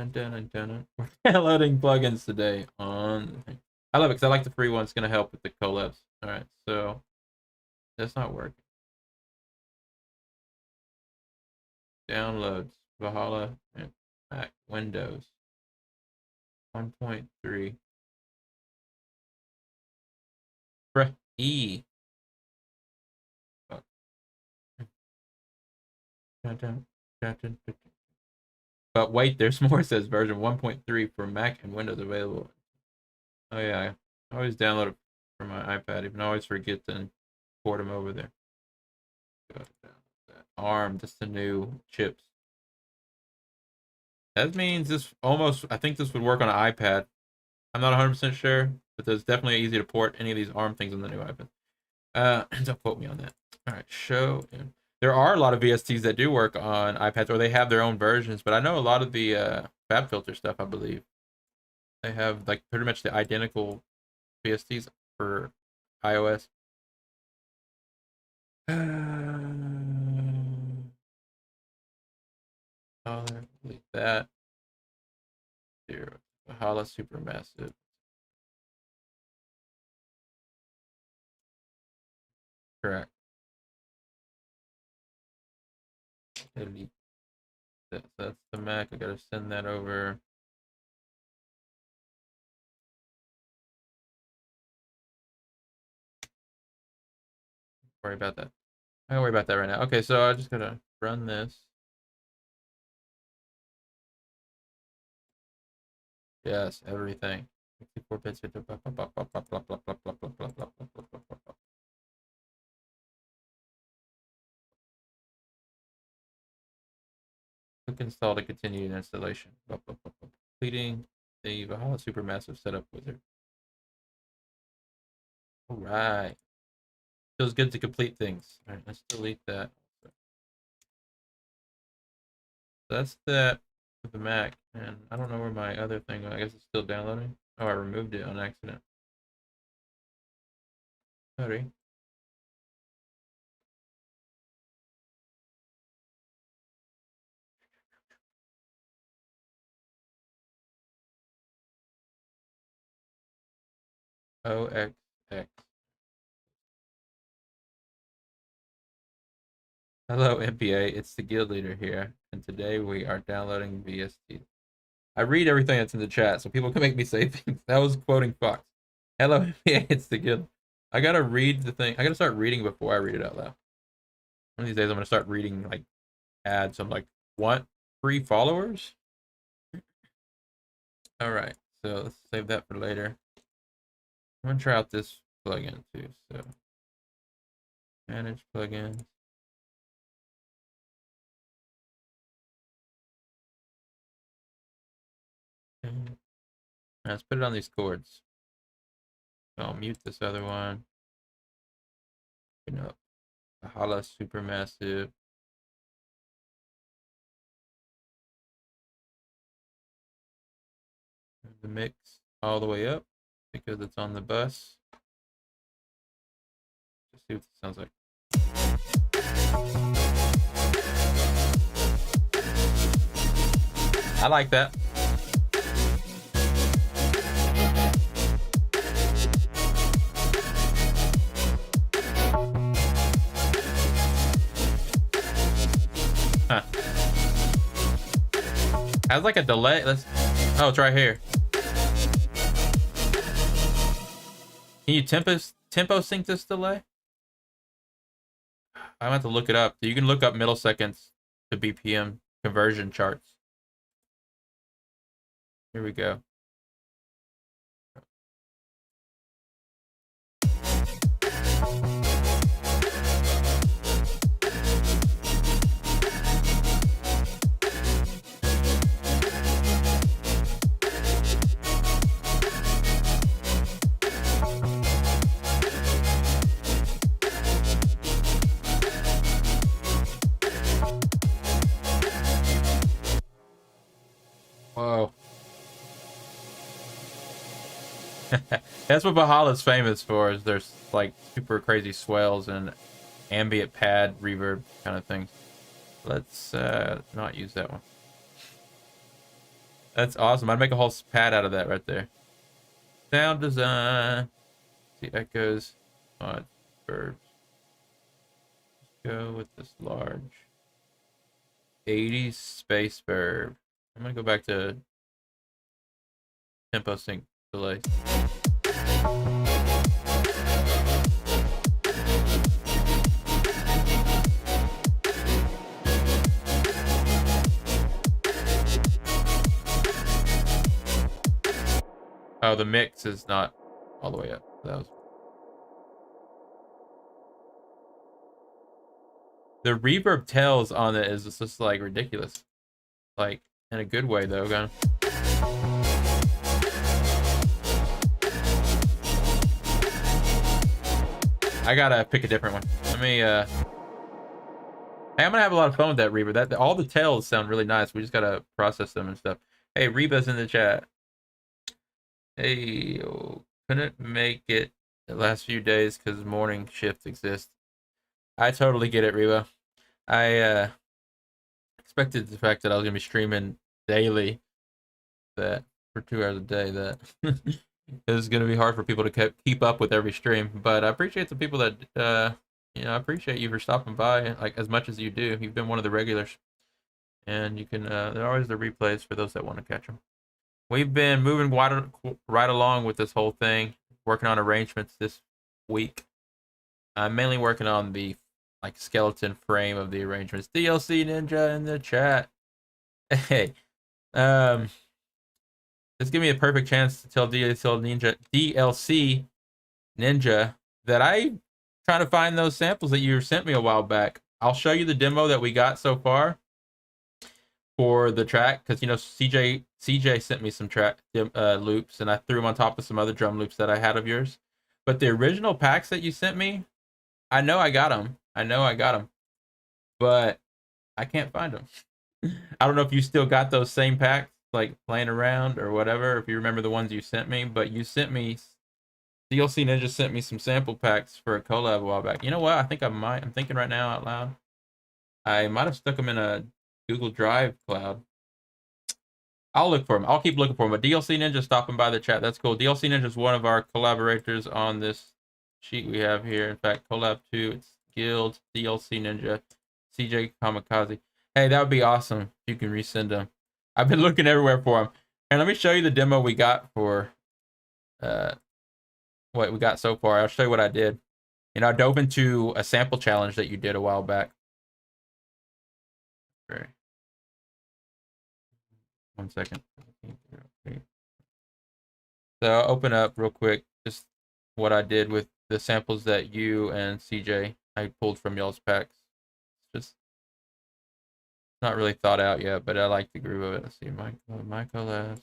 downloading plugins today on. I love it because I like the free one. It's gonna help with the collabs. All right, so that's not working. Downloads Valhalla and Mac Windows 1.3. E. But wait, there's more. It says version 1.3 for Mac and Windows available. Oh yeah, I always download it from my iPad. Even I always forget to port them over there. ARM, just the new chips. That means this almost. I think this would work on an iPad. I'm not 100% sure, but it's definitely easy to port any of these ARM things on the new iPad. Don't quote me on that. All right, show. There are a lot of VSTs that do work on iPads, or they have their own versions. But I know a lot of the FabFilter stuff. I believe they have like pretty much the identical VSTs for iOS. Oh, delete that. Zero. Valhalla Supermassive. Correct. Delete that. That's the Mac. I gotta send that over. Worry about that. I don't worry about that right now. Okay, so I just gotta run this. Yes, everything. 64 bits. Click install to continue the installation. Completing the Valhalla Supermassive Setup Wizard. All right. Feels good to complete things. All right, let's delete that. So that's that for the Mac. And I don't know where my other thing, I guess it's still downloading. Oh, I removed it on accident. Sorry. OXX. Hello, MPA. It's the guild leader here, and today we are downloading VST. I read everything that's in the chat, so people can make me say things. That was quoting Fox. Hello, MPA. It's the guild. I gotta read the thing. I gotta start reading before I read it out loud. One of these days, I'm gonna start reading like ads. I'm like, what? Free followers? All right. So let's save that for later. I'm gonna try out this plugin too. So manage plugins. Let's put it on these chords. I'll mute this other one. You know, Valhalla Supermassive. The mix all the way up because it's on the bus. Let's see what this sounds like. I like that. Huh. Has like a delay. Oh, it's right here. Can you tempo sync this delay? I have to look it up. You can look up milliseconds to BPM conversion charts. Here we go. Whoa. That's what Valhalla's famous for, is there's like super crazy swells and ambient pad reverb kind of things. Let's not use that one. That's awesome. I'd make a whole pad out of that right there. Sound design. See echoes. Verbs. Let's go with this large 80s space verb. I'm gonna go back to tempo sync delay. Oh, the mix is not all the way up. That was... The reverb tails on it is just like ridiculous. Like in a good way though, kind of. I gotta pick a different one. Let me hey, I'm gonna have a lot of fun with that reverb. That all the tails sound really nice. We just gotta process them and stuff. Hey, Reba's in the chat. Hey, couldn't make it the last few days because morning shift exists. I totally get it, Reba. I expected the fact that I was gonna be streaming daily, that for 2 hours a day, that it was gonna be hard for people to keep up with every stream. But I appreciate the people that you know, I appreciate you for stopping by like as much as you do. You've been one of the regulars, and you can there are always the replays for those that want to catch them. We've been moving right along with this whole thing, working on arrangements this week. I'm mainly working on the like skeleton frame of the arrangements. DLC Ninja in the chat. Hey, this give me a perfect chance to tell DLC Ninja that I trying to find those samples that you sent me a while back. I'll show you the demo that we got so far for the track, because you know CJ sent me some track loops, and I threw them on top of some other drum loops that I had of yours. But the original packs that you sent me, I know I got them. But I can't find them. I don't know if you still got those same packs, like playing around or whatever, if you remember the ones you sent me, but you sent me, DLC Ninja sent me some sample packs for a collab a while back. You know what? I think I'm thinking right now out loud. I might have stuck them in a Google Drive cloud. I'll look for them. I'll keep looking for them. But DLC Ninja stopping by the chat. That's cool. DLC Ninja is one of our collaborators on this sheet we have here. In fact, collab 2, it's Guild, DLC Ninja, CJ Kamikaze. Hey, that would be awesome if you can resend them. I've been looking everywhere for them. And let me show you the demo we got for what we got so far. I'll show you what I did. You know, I dove into a sample challenge that you did a while back. Okay. 1 second. So I'll open up real quick just what I did with the samples that you and CJ I pulled from y'all's packs. Just not really thought out yet, but I like the groove of it. Let's see, my collabs.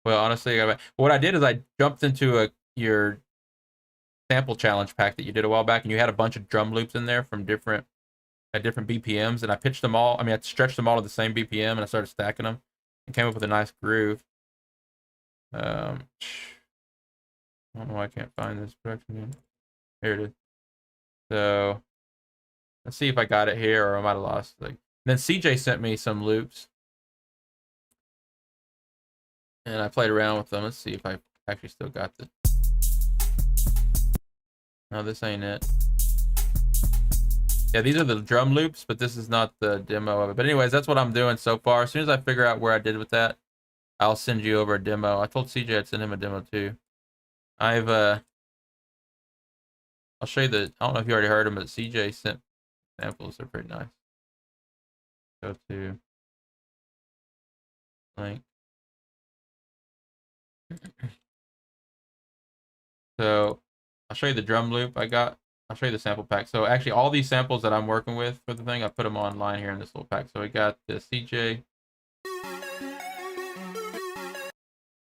Well, honestly, what I did is I jumped into your sample challenge pack that you did a while back, and you had a bunch of drum loops in there from different BPMs, and I pitched them all. I mean, I stretched them all to the same BPM, and I started stacking them, and came up with a nice groove. I don't know why I can't find this production. Here it is. So let's see if I got it here, or I might have lost. Like, then CJ sent me some loops, and I played around with them. Let's see if I actually still got this. No, this ain't it. Yeah, these are the drum loops, but this is not the demo of it. But anyways, that's what I'm doing so far. As soon as I figure out where I did with that, I'll send you over a demo. I told CJ I'd send him a demo too. I'll show you the, I don't know if you already heard them, but CJ sent samples. They're pretty nice. Go to link. So I'll show you the drum loop I got. I'll show you the sample pack. So actually all these samples that I'm working with for the thing, I put them online here in this little pack. So we got the CJ.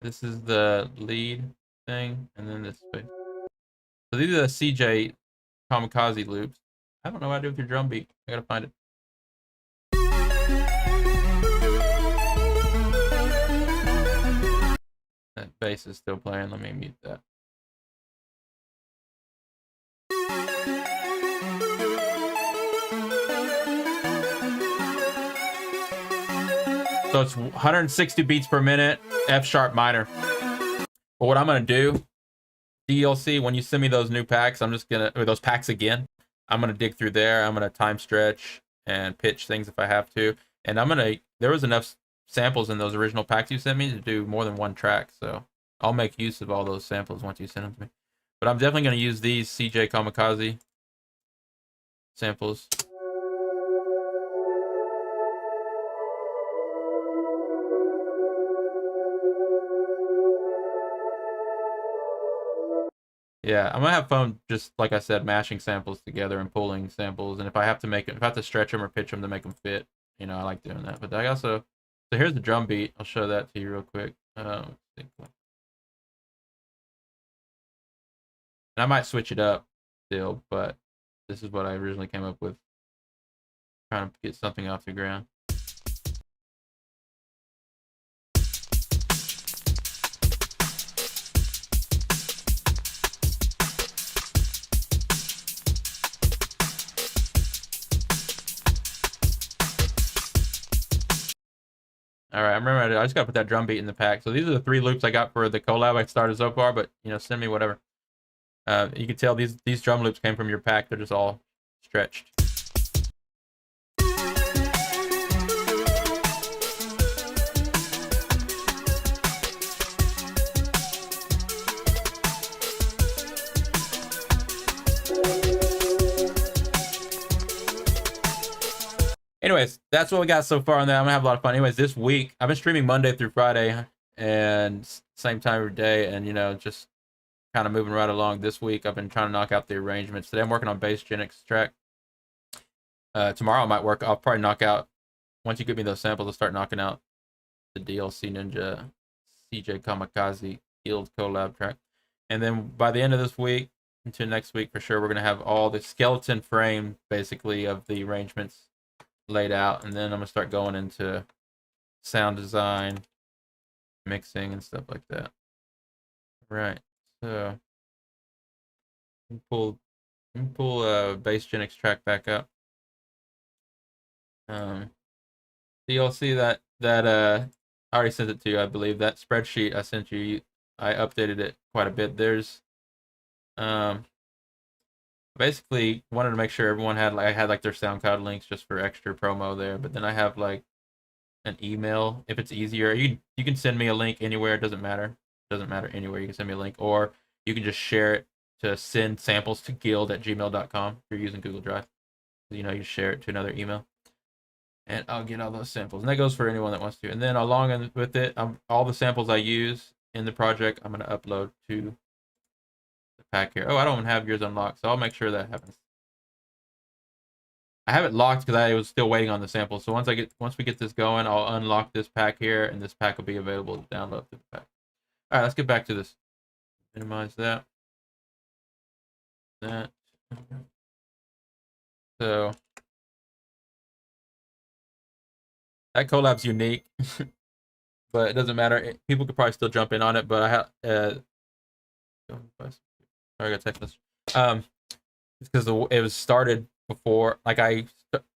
This is the lead thing, and then this space. So these are the CJ Kamikaze loops. I don't know what to do with your drum beat. I gotta find it. That bass is still playing. Let me mute that. So it's 160 beats per minute, F sharp minor. But what I'm gonna do, DLC, when you send me those new packs, I'm just gonna, or those packs again, I'm gonna dig through there. I'm gonna time stretch and pitch things if I have to. And I'm gonna, there was enough samples in those original packs you sent me to do more than one track. So I'll make use of all those samples once you send them to me. But I'm definitely gonna use these CJ Kamikaze samples. Yeah, I'm gonna have fun, just like I said, mashing samples together and pulling samples. And if I have to make it, if I have to stretch them or pitch them to make them fit, you know, I like doing that. But I also, so here's the drum beat. I'll show that to you real quick. And I might switch it up still, but this is what I originally came up with, trying to get something off the ground. All right, I remember I just got to put that drum beat in the pack. So these are the 3 loops I got for the collab I started so far, but you know, send me whatever. You can tell these drum loops came from your pack. They're just all stretched. Anyways, that's what we got so far on that. I'm gonna have a lot of fun. Anyways, this week I've been streaming Monday through Friday and same time every day, and just kind of moving right along. This week I've been trying to knock out the arrangements. Today I'm working on bass Genix track. Tomorrow I might work. I'll probably knock out, once you give me those samples, I'll start knocking out the DLC Ninja CJ Kamikaze Guild collab track. And then by the end of this week into next week for sure, we're gonna have all the skeleton frame basically of the arrangements laid out, and then I'm gonna start going into sound design, mixing, and stuff like that. Right. So pull bass Genix track back up. You'll see that I already sent it to you, I believe. That spreadsheet I sent you, I updated it quite a bit. There's basically wanted to make sure everyone had I had like their SoundCloud links just for extra promo there, but then I have like an email if it's easier. You can send me a link anywhere, it doesn't matter. It doesn't matter anywhere. You can send me a link, or you can just share it to send samples to guild@gmail.com if you're using Google Drive. You share it to another email, and I'll get all those samples. And that goes for anyone that wants to. And then along with it, all the samples I use in the project, I'm going to upload to the pack here. Oh, I don't even have yours unlocked, so I'll make sure that happens. I have it locked because I was still waiting on the samples. So once we get this going, I'll unlock this pack here, and this pack will be available to download to the pack. All right, let's get back to this. Minimize that. So that collab's unique, but it doesn't matter. People could probably still jump in on it, but I have sorry, I got text message. Because it was started before. Like I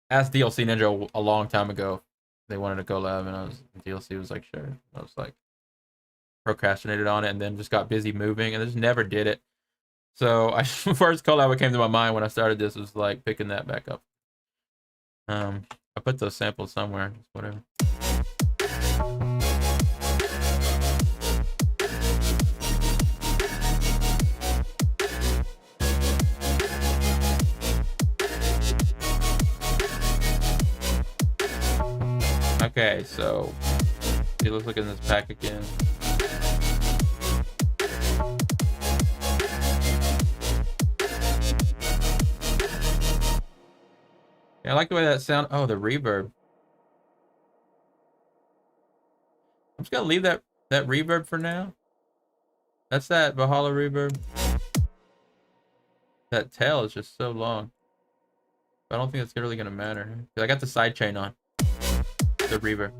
asked DLC Ninja a long time ago. They wanted to collab, and DLC was like, sure. I was like procrastinated on it, and then just got busy moving, and just never did it. So first collab that came to my mind when I started this was like picking that back up. I put those samples somewhere, whatever. Okay, so let's look in this pack again. Yeah, I like the way that sound. Oh, the reverb. I'm just gonna leave that reverb for now. That's that Valhalla Reverb. That tail is just so long. I don't think it's really gonna matter. I got the sidechain on. The reverb.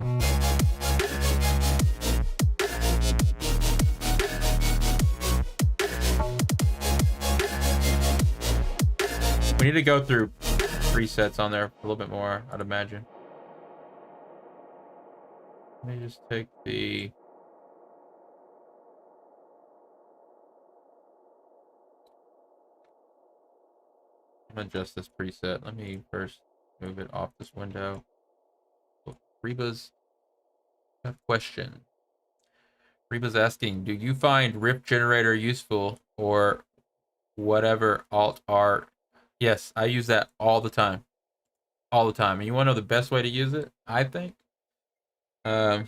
We need to go through presets on there a little bit more, I'd imagine. Let me just take the... I'm gonna adjust this preset. Let me first move it off this window. Reba's question. Reba's asking, do you find riff generator useful or whatever alt art? Yes, I use that all the time. All the time. And you want to know the best way to use it? I think. I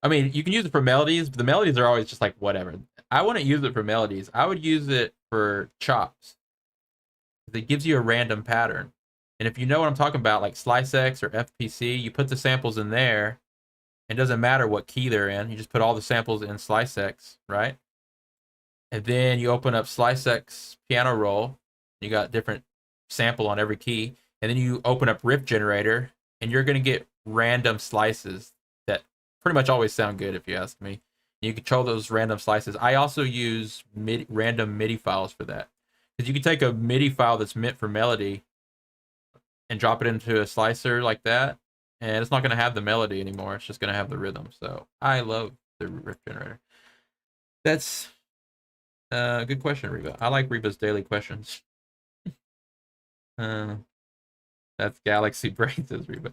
mean, you can use it for melodies, but the melodies are always just like whatever. I wouldn't use it for melodies. I would use it for chops. It gives you a random pattern. And if you know what I'm talking about, like Slice X or FPC, you put the samples in there. It doesn't matter what key they're in. You just put all the samples in Slice X, right? And then you open up Slice X piano roll. You got different sample on every key. And then you open up Riff Generator, and you're going to get random slices that pretty much always sound good, if you ask me. You control those random slices. I also use random MIDI files for that. Because you can take a MIDI file that's meant for melody and drop it into a slicer like that, and it's not going to have the melody anymore. It's just going to have the rhythm. So I love the Riff Generator. That's a good question, Reba. I like Reba's daily questions. That's Galaxy Brain, says Reba.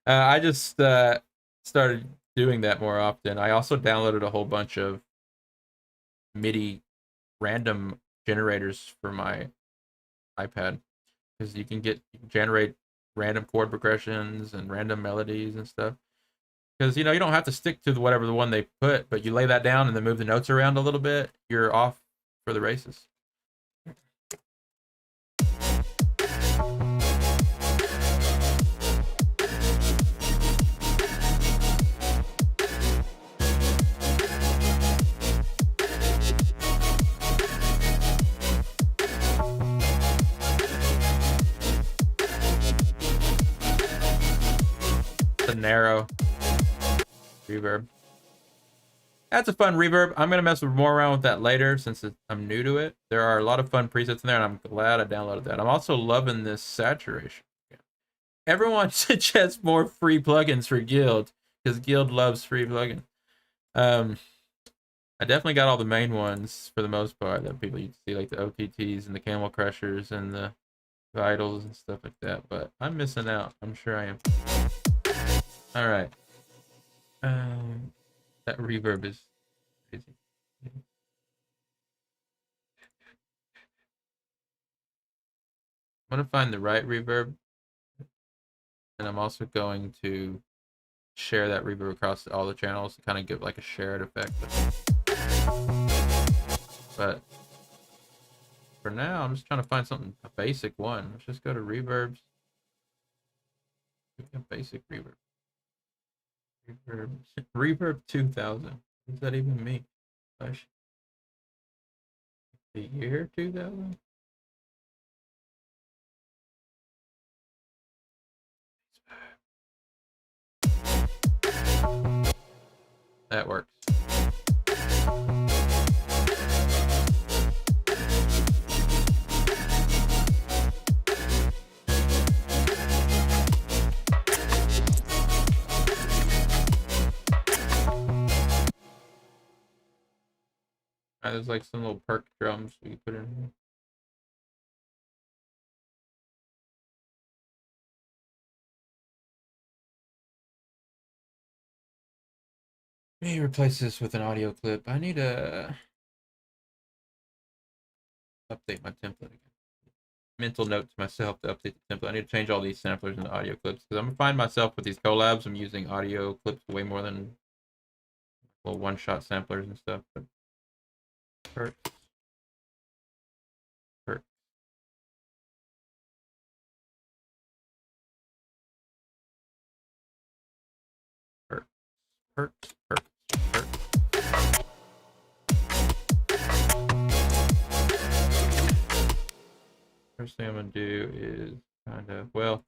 I just started doing that more often. I also downloaded a whole bunch of MIDI random generators for my iPad, because you can generate random chord progressions and random melodies and stuff. Because you know you don't have to stick to whatever the one they put, but you lay that down and then move the notes around a little bit, you're off for the races. The narrow reverb. That's a fun reverb. I'm gonna mess more around with that later since I'm new to it. There are a lot of fun presets in there, and I'm glad I downloaded that. I'm also loving this saturation. Everyone suggests more free plugins for Guild because Guild loves free plugins. I definitely got all the main ones for the most part that people you see, like the OTTs and the Camel Crushers and the Vitals and stuff like that. But I'm missing out. I'm sure I am. All right. That reverb is crazy. I'm gonna find the right reverb, and I'm also going to share that reverb across all the channels to kind of give like a shared effect. But for now, I'm just trying to find something, a basic one. Let's just go to reverbs. A basic reverb. Reverb 2000. What does that even mean? Gosh. The year 2000? That works. There's like some little perk drums we can put in here. Let me replace this with an audio clip. I need to update my template again. Mental note to myself to update the template. I need to change all these samplers into audio clips because I'm gonna find myself with these collabs. I'm using audio clips way more than one-shot samplers and stuff. But perks. First thing I'm gonna do is kind of, well,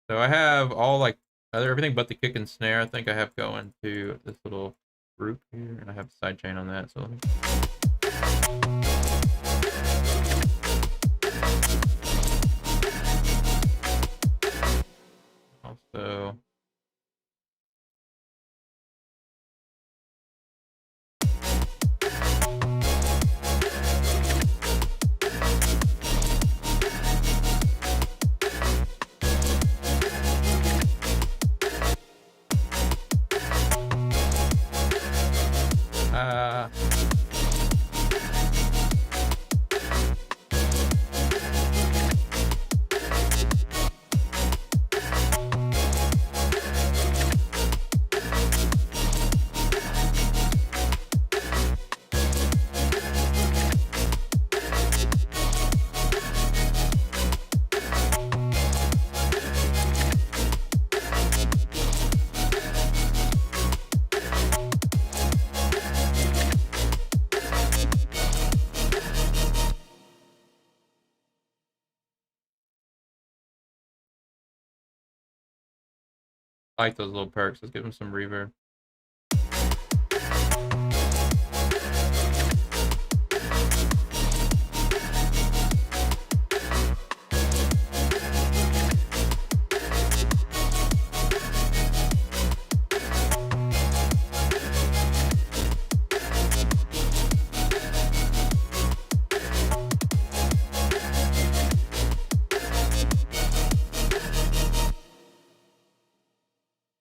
so I have all like everything but the kick and snare. I think I have going to this little group here, and I have a sidechain on that. So let me. Also. I like those little perks. Let's give them some reverb.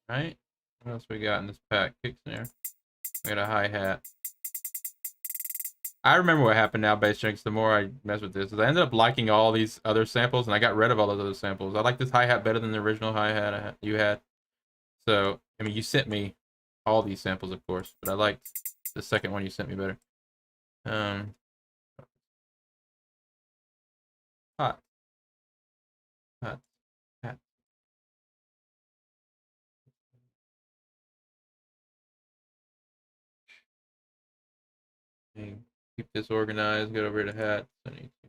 Right? What else we got in this pack? Kick snare. We got a hi-hat. I remember what happened now, Bass Jinx. The more I mess with this, is I ended up liking all these other samples, and I got rid of all those other samples. I like this hi hat better than the original hi hat you had. So I mean, you sent me all these samples, of course, but I liked the second one you sent me better. Hot, hot, hot. Keep this organized. Get over to hats. I need to.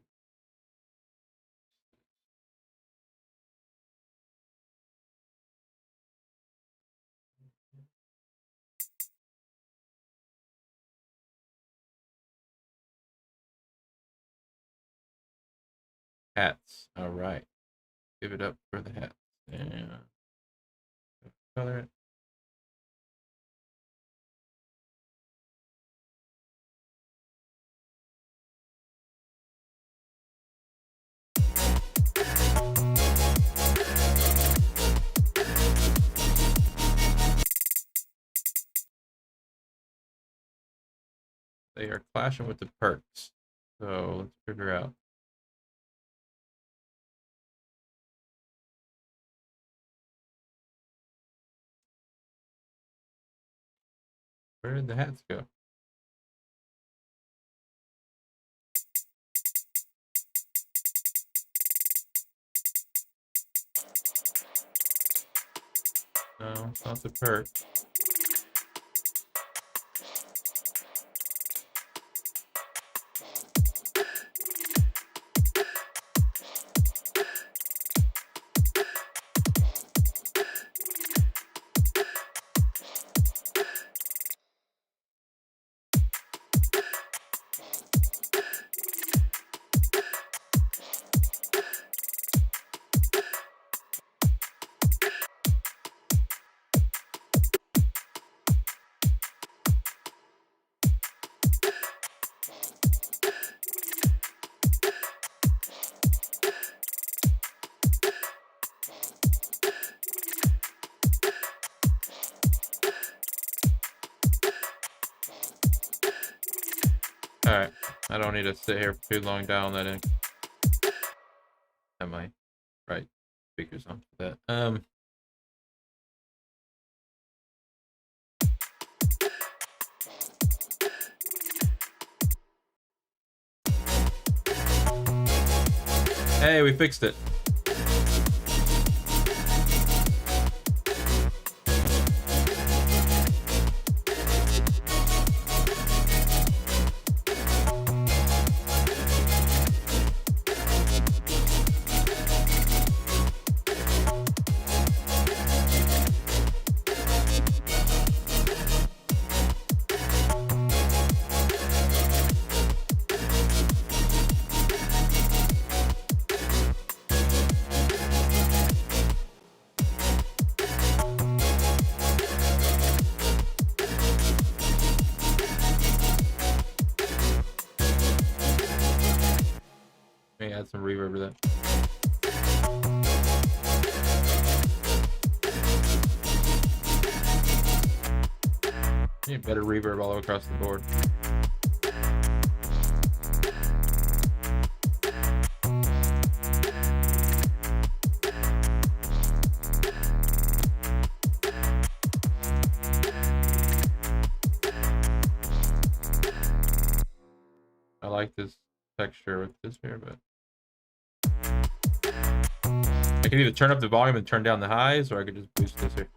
Hats. All right. Give it up for the hats. Yeah. Color it. They are clashing with the perks. So let's figure out. Where did the hats go? No, it's not the perk. Alright, I don't need to sit here for too long down that in. Have my right speakers on for that. Hey, we fixed it. Let me add some reverb to that. Need better reverb all across the board. I like this texture with this here, but I can either turn up the volume and turn down the highs, or I could just boost this here.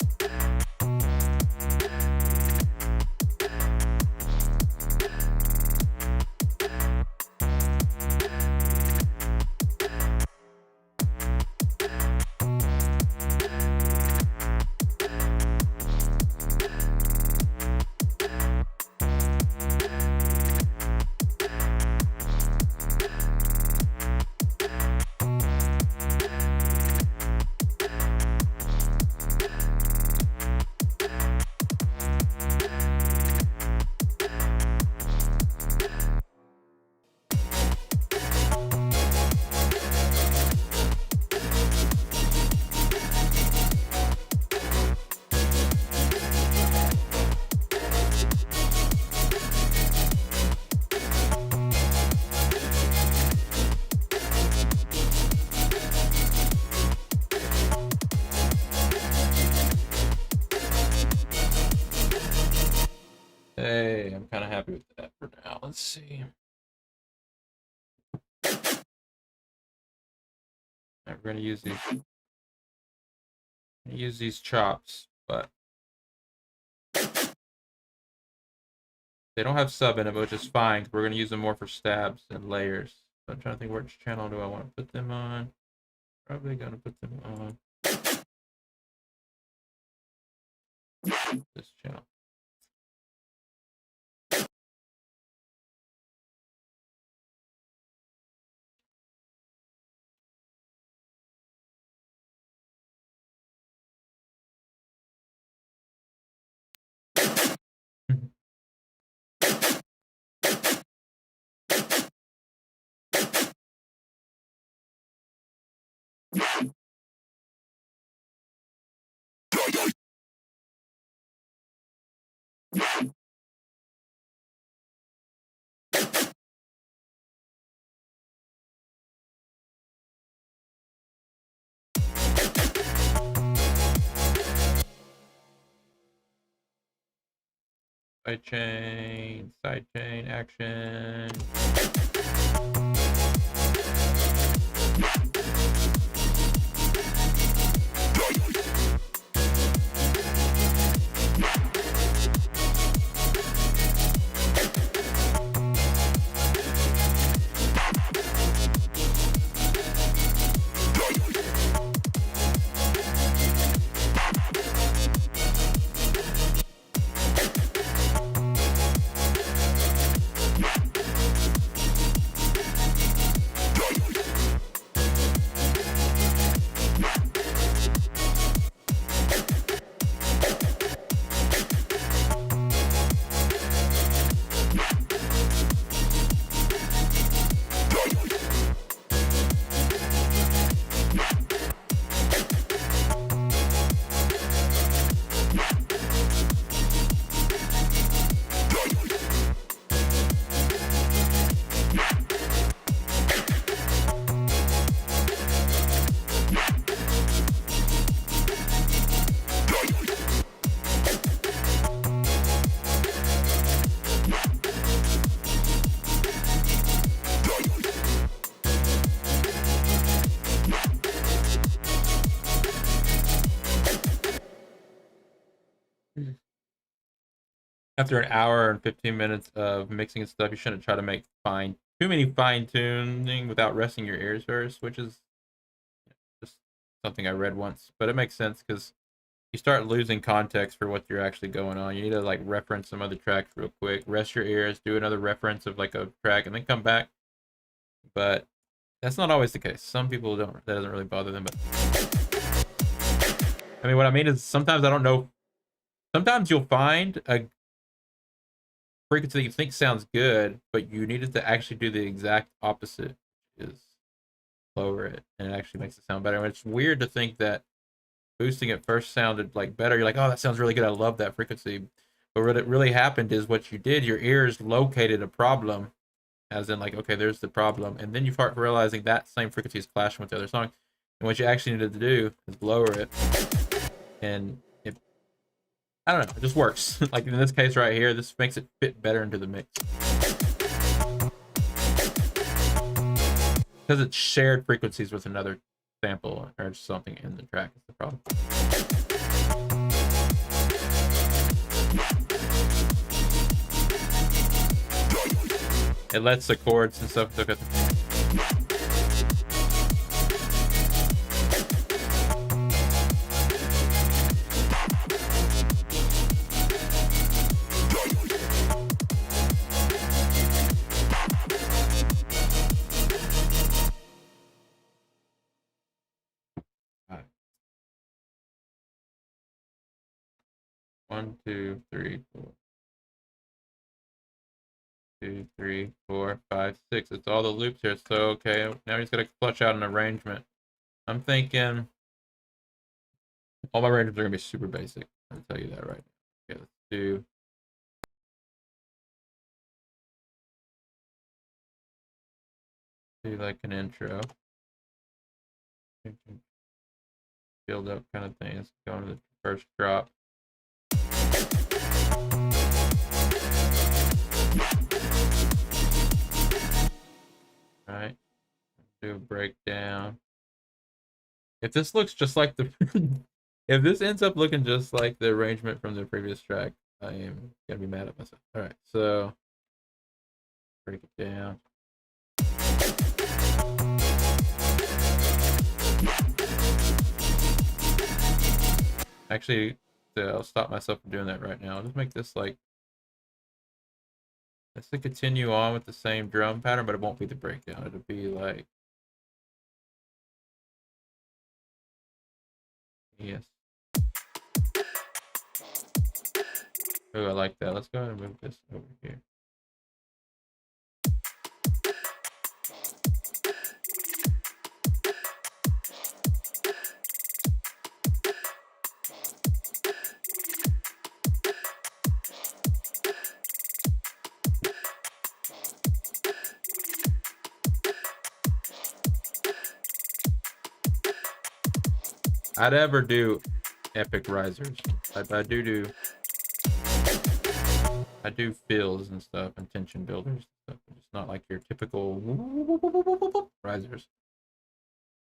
Hey, I'm kind of happy with that for now. Let's see. We're gonna use these chops, but they don't have sub in it, which is fine. We're gonna use them more for stabs and layers. So I'm trying to think, which channel do I want to put them on? Probably gonna put them on this channel. Side chain, action. After an hour and 15 minutes of mixing and stuff, you shouldn't try to make too many fine tuning without resting your ears first, which is just something I read once. But it makes sense because you start losing context for what you're actually going on. You need to like reference some other tracks real quick, rest your ears, do another reference of like a track, and then come back. But that's not always the case. Some people don't. That doesn't really bother them. But I mean, what I mean is sometimes I don't know. Sometimes you'll find a frequency you think sounds good, but you needed to actually do the exact opposite, is lower it, and it actually makes it sound better. And it's weird to think that boosting it first sounded like better. You're like, oh, that sounds really good. I love that frequency. But what it really happened is what you did, your ears located a problem, as in like, okay, there's the problem. And then you start realizing that same frequency is clashing with the other song. And what you actually needed to do is lower it. And I don't know, it just works. Like in this case right here, this makes it fit better into the mix. Because it's shared frequencies with another sample or something in the track is the problem. It lets the chords and stuff look at One, two, three, four. 2, 3, 4, 5, 6. It's all the loops here. So okay, now he's gonna flush out an arrangement. I'm thinking all my arrangements are gonna be super basic. I'll tell you that right now. Okay, let's do like an intro. Build up kind of thing. Let's go to the first drop. All right, do a breakdown. If this looks just like the, if this ends up looking just like the arrangement from the previous track, I am gonna be mad at myself. All right, so break it down. Actually, I'll stop myself from doing that right now. I'll just make this like, let's continue on with the same drum pattern, but it won't be the breakdown. It'll be like, yes. Oh, I like that. Let's go ahead and move this over here. I'd ever do epic risers. I do fills and stuff and tension builders and stuff. It's not like your typical risers.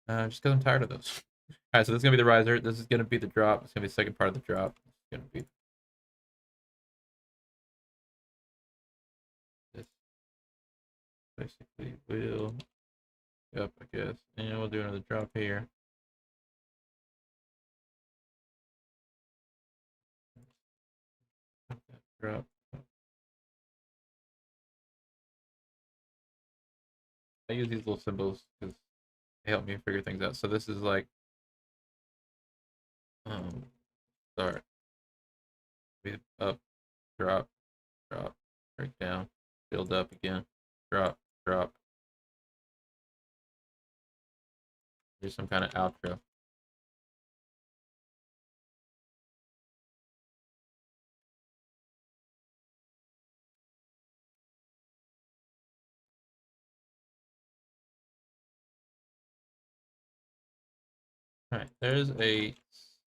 Just because I'm tired of those. All right, so this is gonna be the riser. This is gonna be the drop. It's gonna be the second part of the drop. It's gonna be this. Basically, will up, I guess, and we'll do another drop here. Drop. I use these little symbols because they help me figure things out. So this is like, start, up, drop, drop, break down, build up again, drop, drop. Do some kind of outro. All right, there's a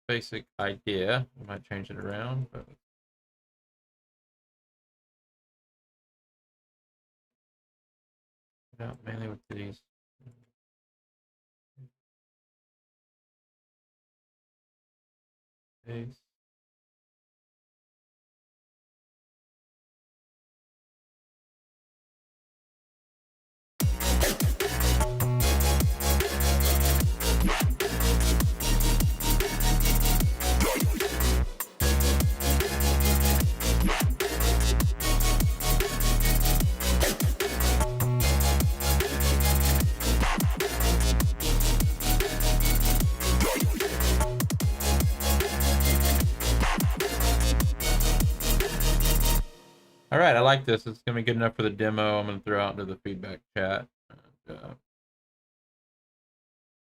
basic idea. I might change it around, but not mainly with these. Base. All right, I like this. It's gonna be good enough for the demo. I'm gonna throw out into the feedback chat. And,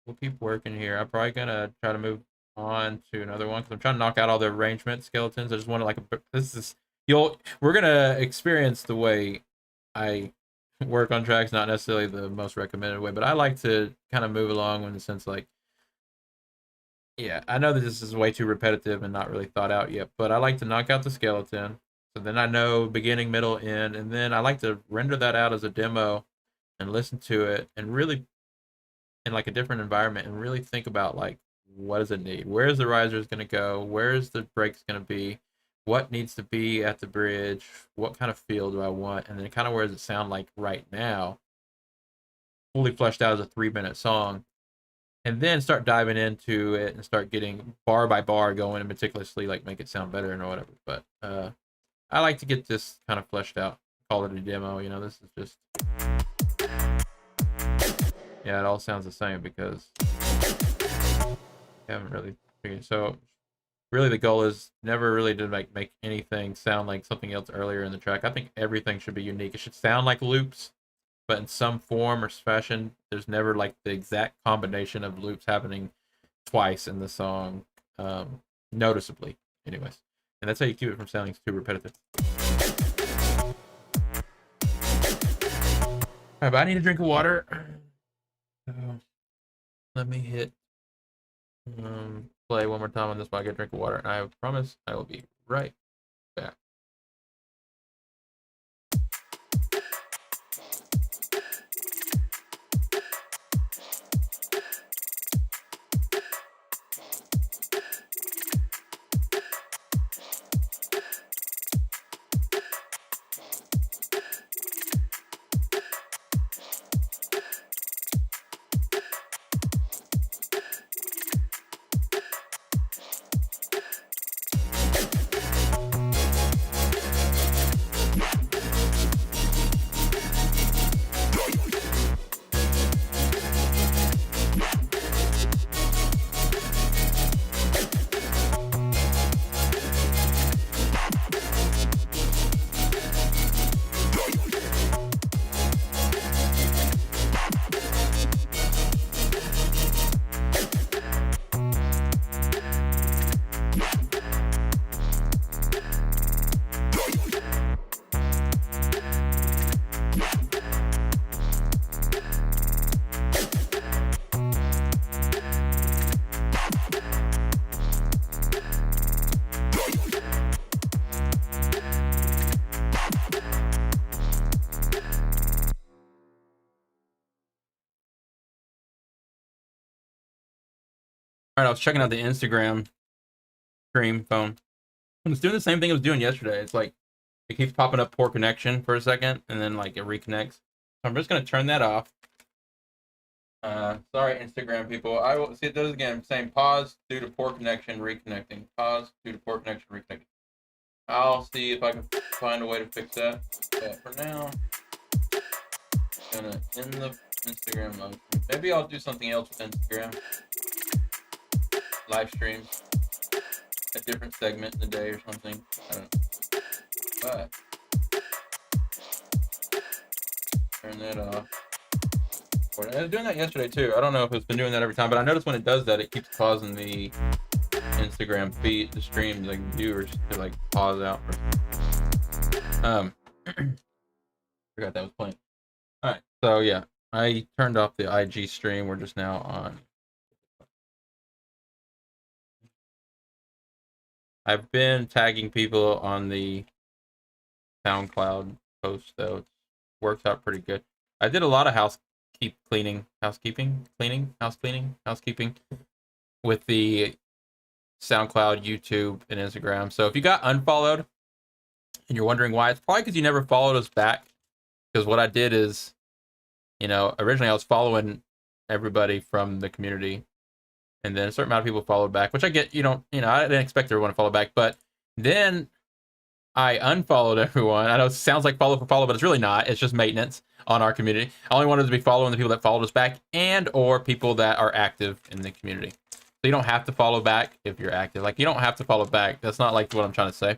we'll keep working here. I'm probably gonna try to move on to another one because I'm trying to knock out all the arrangement skeletons. I just want to like this is we're gonna experience the way I work on tracks, not necessarily the most recommended way, but I like to kind of move along in the sense like, yeah, I know that this is way too repetitive and not really thought out yet, but I like to knock out the skeleton. So then I know beginning, middle, end, and then I like to render that out as a demo and listen to it and really in like a different environment and really think about like what does it need? Where's the risers gonna go? Where's the breaks gonna be? What needs to be at the bridge? What kind of feel do I want? And then kind of where does it sound like right now? Fully fleshed out as a 3-minute song. And then start diving into it and start getting bar by bar going and meticulously like make it sound better and whatever. But I like to get this kind of fleshed out. Call it a demo, you know, this is just, yeah, it all sounds the same because I haven't really figured. So really the goal is never really to make anything sound like something else earlier in the track. I think everything should be unique. It should sound like loops, but in some form or fashion. There's never like the exact combination of loops happening twice in the song, noticeably anyways. And that's how you keep it from sounding too repetitive. All right, but I need a drink of water. So let me hit play one more time on this while I get a drink of water. And I promise I will be right back. All right, I was checking out the Instagram stream phone. It's doing the same thing it was doing yesterday. It's like it keeps popping up poor connection for a second, and then like it reconnects. So I'm just gonna turn that off. Sorry, Instagram people. I will see it does again. Saying pause due to poor connection, reconnecting. Pause due to poor connection, reconnecting. I'll see if I can find a way to fix that. But for now, I'm gonna end the Instagram mode. Maybe I'll do something else with Instagram. Live streams, a different segment in the day or something. I don't know. But turn that off. I was doing that yesterday too. I don't know if it's been doing that every time, but I noticed when it does that, it keeps causing the Instagram feed, the stream, like viewers to like pause out. Forgot that was playing. All right, so yeah, I turned off the IG stream. We're just now on. I've been tagging people on the SoundCloud post though. It works out pretty good. I did a lot of housekeeping with the SoundCloud, YouTube, and Instagram. So if you got unfollowed and you're wondering why, it's probably because you never followed us back. Because what I did is, originally I was following everybody from the community, and then a certain amount of people followed back, which I get. I didn't expect everyone to follow back, but then I unfollowed everyone. I know it sounds like follow for follow, but it's really not. It's just maintenance on our community. I only wanted to be following the people that followed us back and or people that are active in the community. So you don't have to follow back if you're active. Like, you don't have to follow back. That's not like what I'm trying to say.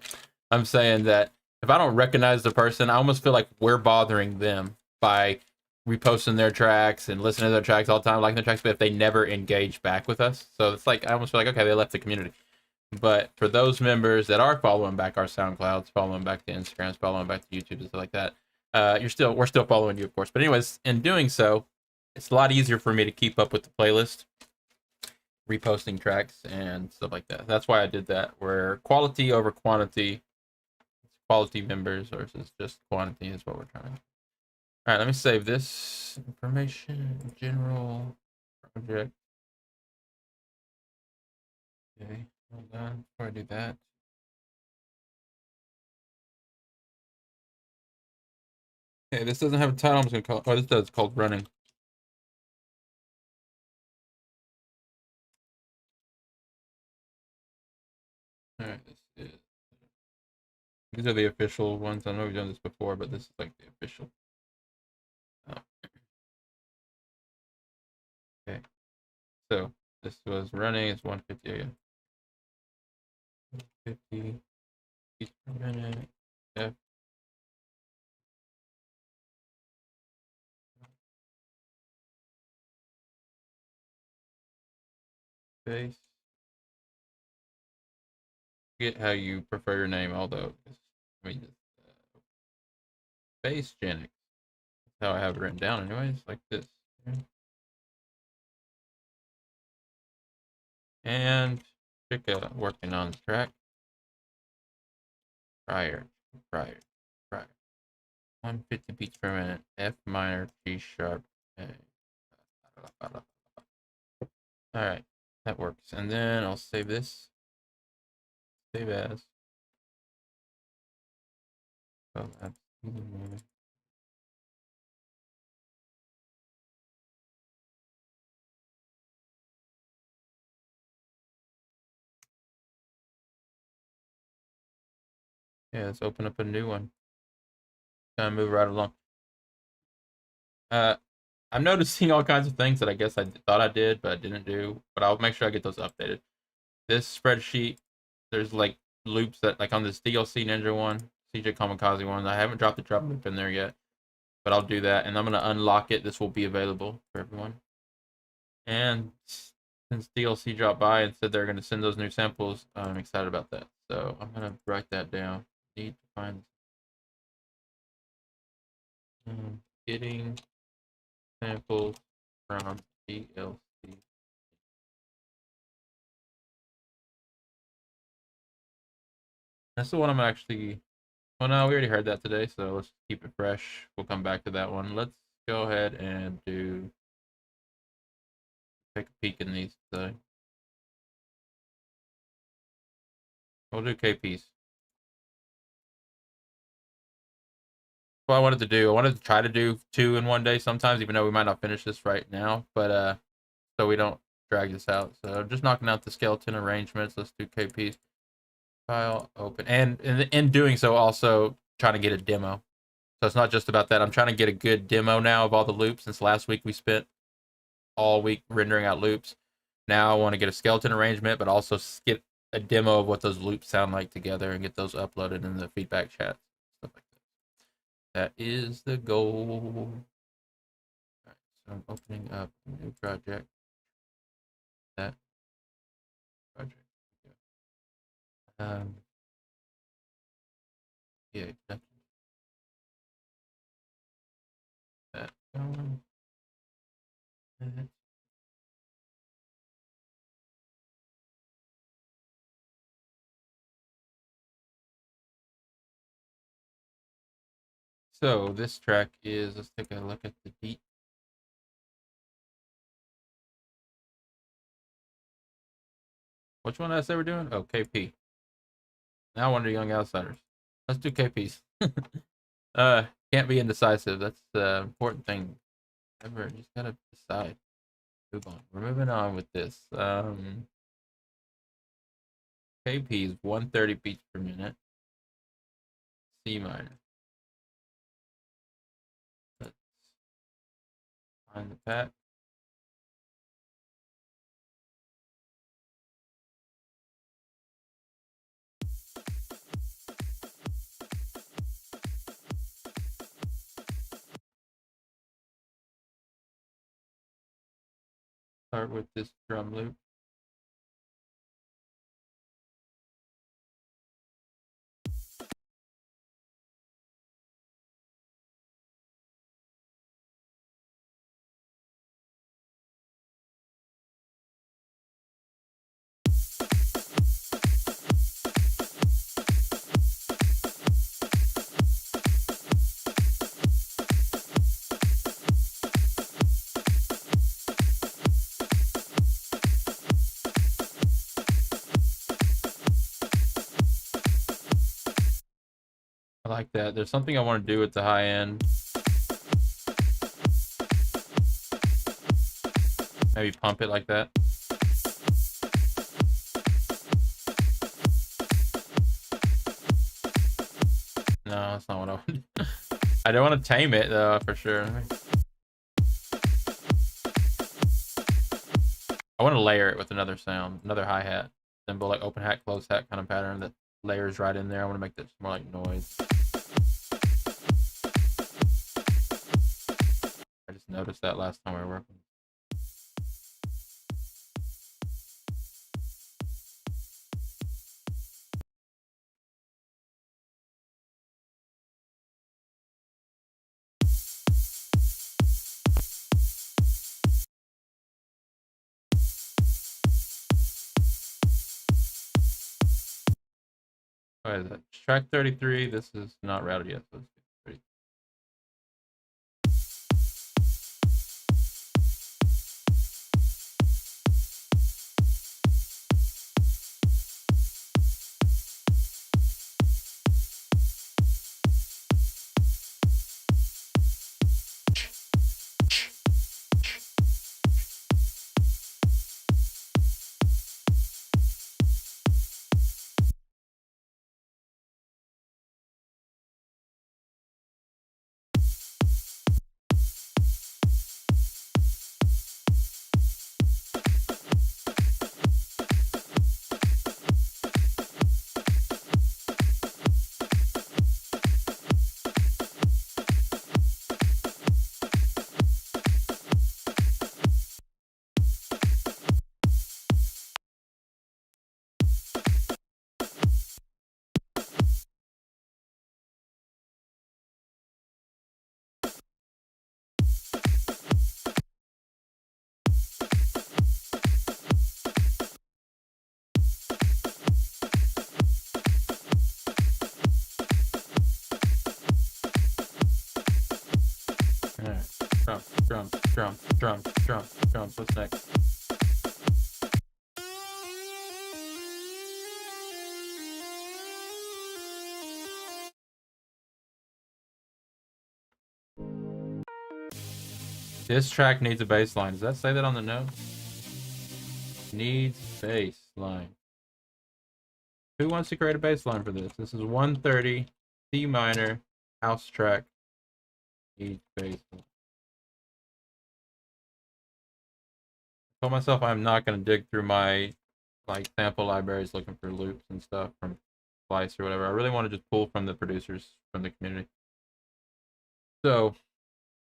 I'm saying that if I don't recognize the person, I almost feel like we're bothering them by reposting their tracks and listening to their tracks all the time, liking their tracks, but if they never engage back with us. So it's like, I almost feel like, okay, they left the community. But for those members that are following back our SoundClouds, following back the Instagrams, following back the YouTube and stuff like that, we're still following you, of course. But anyways, in doing so, it's a lot easier for me to keep up with the playlist, reposting tracks and stuff like that. That's why I did that. Where quality over quantity, quality members versus just quantity is what we're trying to. All right, let me save this information. General project. Okay, hold on before I do that. Okay, this doesn't have a title. I'm just gonna call it. Oh, this does. It's called running. All right, these are the official ones. I know we've done this before, but this is like the official. Oh. Okay, so this was running. It's 150 again. 150 beats per minute. F. Bass. Forget how you prefer your name, although I mean, Bass Genix. That's how I have it written down, anyways, like this. And Chica working on the track. Prior. 150 beats per minute. F minor, G sharp. A. All right, that works. And then I'll save this. Save as. Oh, that's. Yeah, let's open up a new one. Kind of move right along. I'm noticing all kinds of things that I guess I thought I did, but I didn't do. But I'll make sure I get those updated. This spreadsheet, there's like loops that, like on this DLC Ninja one, CJ Kamikaze one, I haven't dropped the drop loop in there yet, but I'll do that, and I'm gonna unlock it. This will be available for everyone. And since DLC dropped by and said they're gonna send those new samples, I'm excited about that. So I'm gonna write that down. Need to find getting samples from DLC. That's the one I'm actually. Well, no, we already heard that today, so let's keep it fresh. We'll come back to that one. Let's go ahead and take a peek in these today. We'll do KPs. What I wanted to do. I wanted to try to do 2 in one day sometimes, even though we might not finish this right now. But so we don't drag this out. So just knocking out the skeleton arrangements. Let's do KPs. File open, and in doing so, also trying to get a demo. So it's not just about that. I'm trying to get a good demo now of all the loops. Since last week we spent all week rendering out loops. Now I want to get a skeleton arrangement, but also get a demo of what those loops sound like together and get those uploaded in the feedback chat, stuff like that. That is the goal. All right, so I'm opening up a new project. That project. Yeah, that going. So this track is, let's take a look at the beat. Which one did I say we're doing? Oh, KP. Now I want to do Young Outsiders. Let's do KPs. Can't be indecisive. That's the important thing. Ever just gotta decide. Move on. We're moving on with this. KP is 130 beats per minute. C minor. Let's find the pack. Start with this drum loop. I like that. There's something I want to do with the high end. Maybe pump it like that. No, that's not what I want. I don't want to tame it though, for sure. I want to layer it with another sound, another hi-hat. Symbol, like open hat, close hat kind of pattern that layers right in there. I want to make that more like noise. I just noticed that last time we were working. What is that? Track 33. This is not routed yet. So let's do 30. Drums. What's next? This track needs a bass line. Does that say that on the note? Needs bass line. Who wants to create a bass line for this? This is 130 C minor house track. Needs bass line. I told myself I'm not going to dig through my like sample libraries looking for loops and stuff from Splice or whatever. I really want to just pull from the producers from the community. So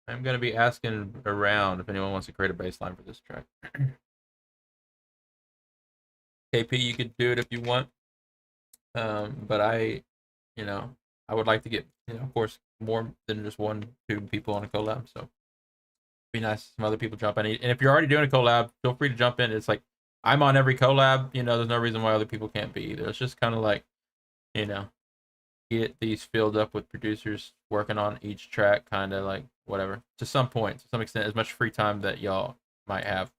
I'm going to be asking around if anyone wants to create a bass line for this track. KP, you could do it if you want. But I would like to get, of course, more than just 1-2 people on a collab. So it'd be nice if some other people jump in. And if you're already doing a collab, feel free to jump in. It's like I'm on every collab. There's no reason why other people can't be either. It's just kind of like, get these filled up with producers working on each track, kind of like whatever. To some point, to some extent, as much free time that y'all might have.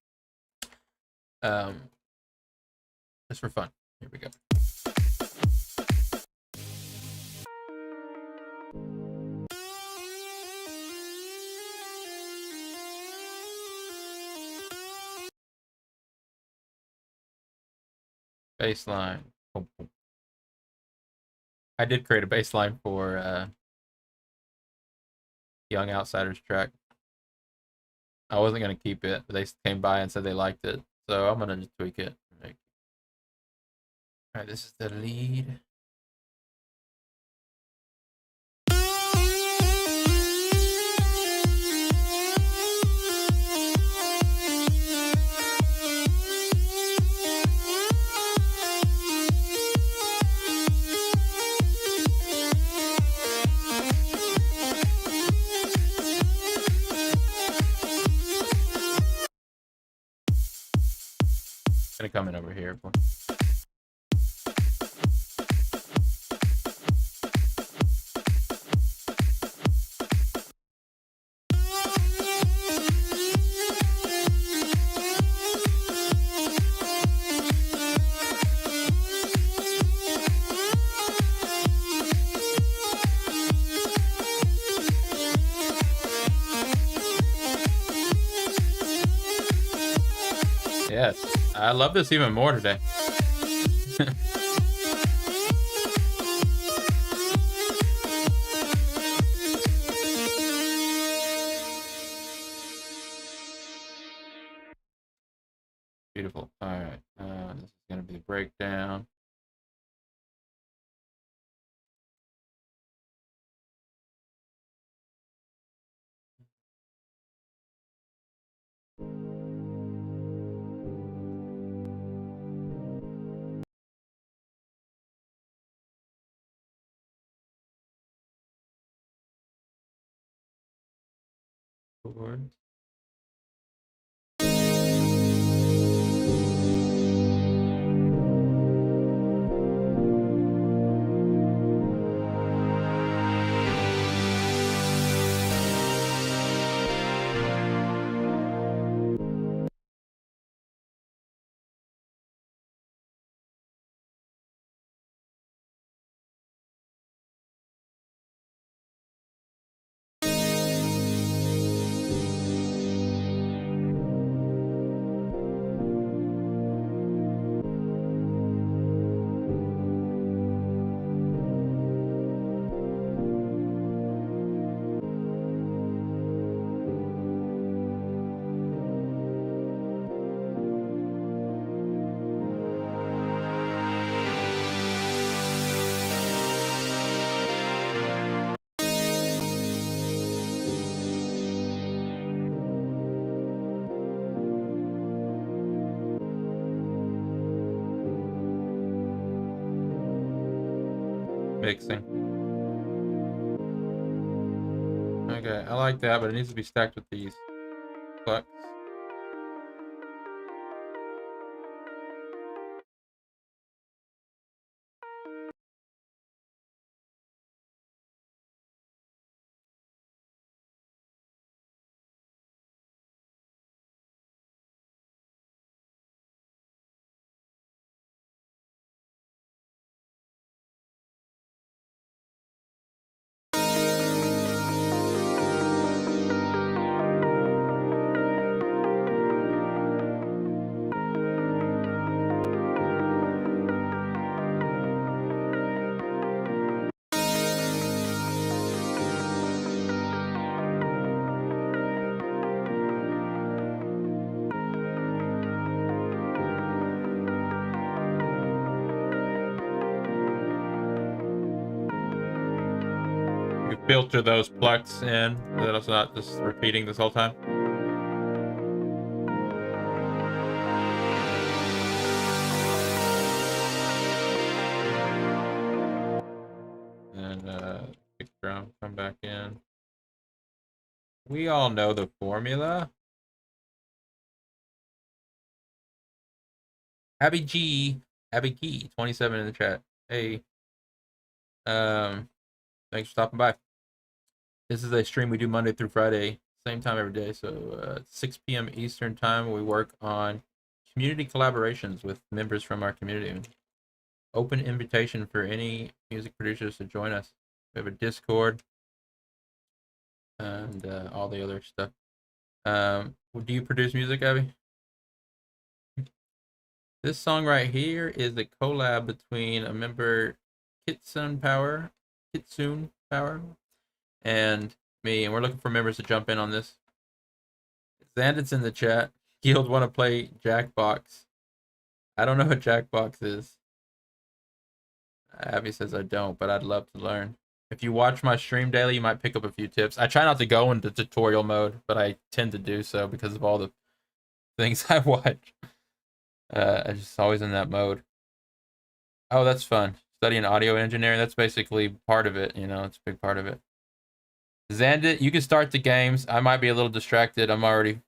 Just for fun. Here we go. Baseline. I did create a baseline for Young Outsiders track. I wasn't gonna keep it, but they came by and said they liked it, so I'm gonna just tweak it. All right, this is the lead. Gonna come in over here. Yes, I love this even more today. Beautiful. All right, this is gonna be a breakdown. Chords. Mixing. Okay, I like that, but it needs to be stacked with these flex. filter those plucks in so that it's not just repeating this whole time. And kick drum, come back in. We all know the formula. Abby G, 27 in the chat. Hey, thanks for stopping by. This is a stream we do Monday through Friday, same time every day. So 6 p.m. Eastern time, we work on community collaborations with members from our community. Open invitation for any music producers to join us. We have a Discord and all the other stuff. Do you produce music, Abby? This song right here is a collab between a member, Kitsune Power, and me, and we're looking for members to jump in on this. Xandit's in the chat. Guild want to play Jackbox. I don't know what Jackbox is. Abby says I don't, but I'd love to learn. If you watch my stream daily, you might pick up a few tips. I try not to go into tutorial mode, but I tend to do so because of all the things I watch. I'm just always in that mode. Oh, that's fun. Studying audio engineering, that's basically part of it, you know, it's a big part of it. Xandit, you can start the games. I might be a little distracted. I'm already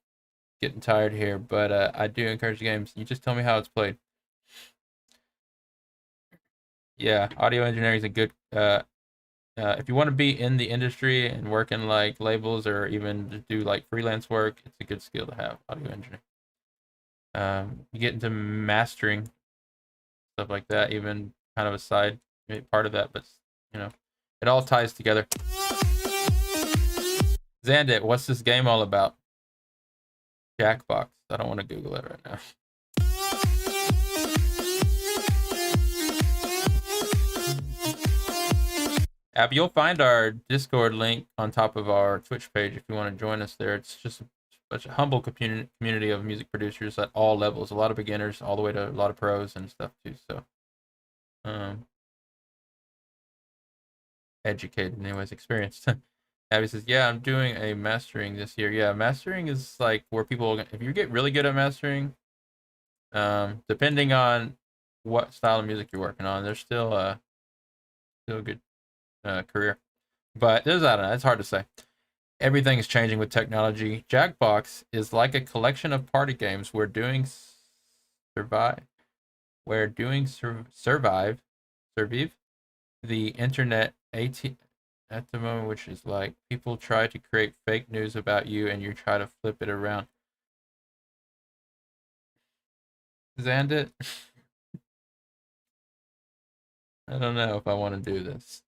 getting tired here, but I do encourage the games. You just tell me how it's played. Yeah, audio engineering is a good if you want to be in the industry and work in like labels or even to do like freelance work, it's a good skill to have, audio engineering. You get into mastering, stuff like that, even kind of a side part of that, but you know, it all ties together. Xandit, what's this game all about? Jackbox. I don't want to Google it right now. Abby, you'll find our Discord link on top of our Twitch page if you want to join us there. It's just such a humble community of music producers at all levels. A lot of beginners, all the way to a lot of pros and stuff too. So, educated, anyways, experienced. Abby says, "Yeah, I'm doing a mastering this year." Yeah, mastering is like where people, if you get really good at mastering, depending on what style of music you're working on, there's still a good career. But I don't know, it's hard to say. Everything is changing with technology. Jackbox is like a collection of party games where survive the internet at the moment, which is like people try to create fake news about you and you try to flip it around. Xandit, I don't know if I want to do this.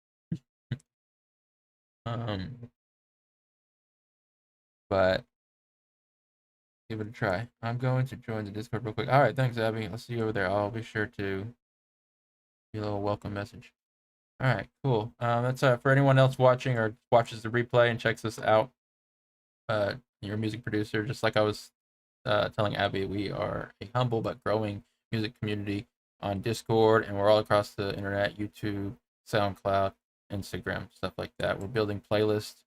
But give it a try. I'm going to join the Discord real quick. All right, thanks, Abby. I'll see you over there. I'll be sure to give a little welcome message. All right, cool. That's for anyone else watching or watches the replay and checks us out. You're a music producer, just like I was telling Abby, we are a humble but growing music community on Discord, and we're all across the internet, YouTube, SoundCloud, Instagram, stuff like that. We're building playlists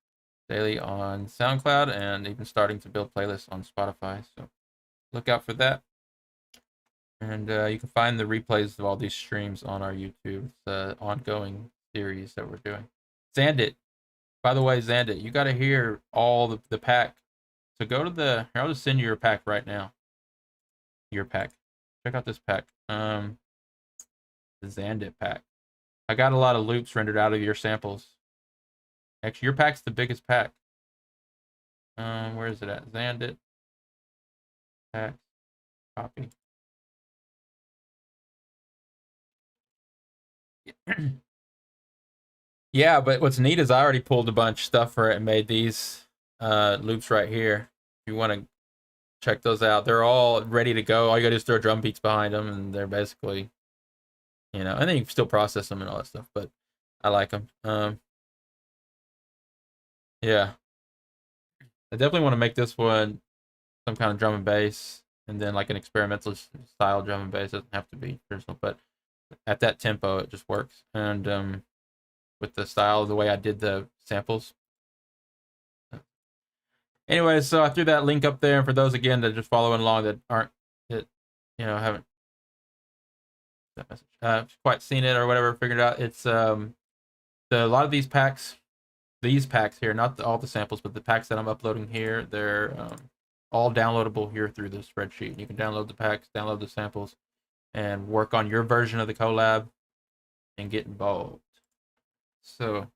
daily on SoundCloud and even starting to build playlists on Spotify. So look out for that. And you can find the replays of all these streams on our YouTube. It's an ongoing series that we're doing. Xandit. By the way, Xandit, you got to hear all the pack. So go to the... I'll just send you your pack right now. Your pack. Check out this pack. The Xandit pack. I got a lot of loops rendered out of your samples. Actually, your pack's the biggest pack. Where is it at? Xandit. Pack. Copy. Yeah, but what's neat is I already pulled a bunch of stuff for it and made these loops right here. If you want to check those out, they're all ready to go. All you gotta do is throw drum beats behind them, and they're basically, you know, and then you can still process them and all that stuff. But I like them. Yeah, I definitely want to make this one some kind of drum and bass, and then like an experimental style drum and bass. It doesn't have to be traditional, but at that tempo, it just works. And with the style, the way I did the samples. Anyway, so I threw that link up there, and for those again that just following along that aren't that haven't that message quite seen it or whatever, figured out it's a lot of these packs here, not all the samples, but the packs that I'm uploading here, they're all downloadable here through the spreadsheet. You can download the packs, download the samples, and work on your version of the collab and get involved. So,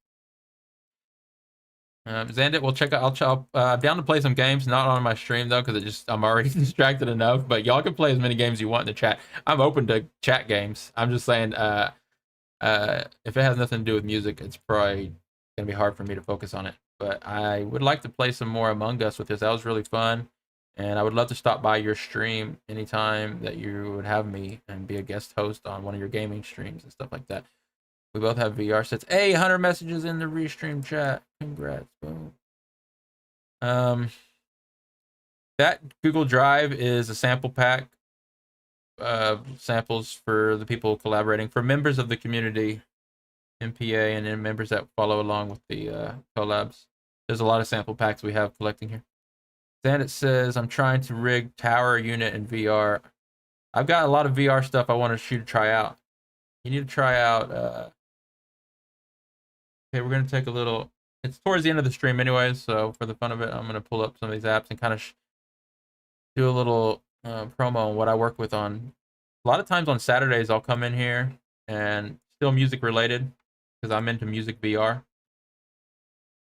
Xandit, we'll check out. I'm down to play some games, not on my stream though, because I'm already distracted enough. But y'all can play as many games you want in the chat. I'm open to chat games. I'm just saying, if it has nothing to do with music, it's probably gonna be hard for me to focus on it. But I would like to play some more Among Us with this. That was really fun, and I would love to stop by your stream anytime that you would have me and be a guest host on one of your gaming streams and stuff like that. We both have VR sets. Hey, 100 messages in the restream chat. Congrats, boom. That Google Drive is a sample pack. Samples for the people collaborating, for members of the community, MPA, and then members that follow along with the collabs. There's a lot of sample packs we have collecting here. Then it says, I'm trying to rig tower unit in VR. I've got a lot of VR stuff I want you to try out. You need to try out... Okay, we're going to take a little... It's towards the end of the stream anyways, so for the fun of it, I'm going to pull up some of these apps and kind of do a little promo on what I work with on. A lot of times on Saturdays, I'll come in here and still music related because I'm into music VR.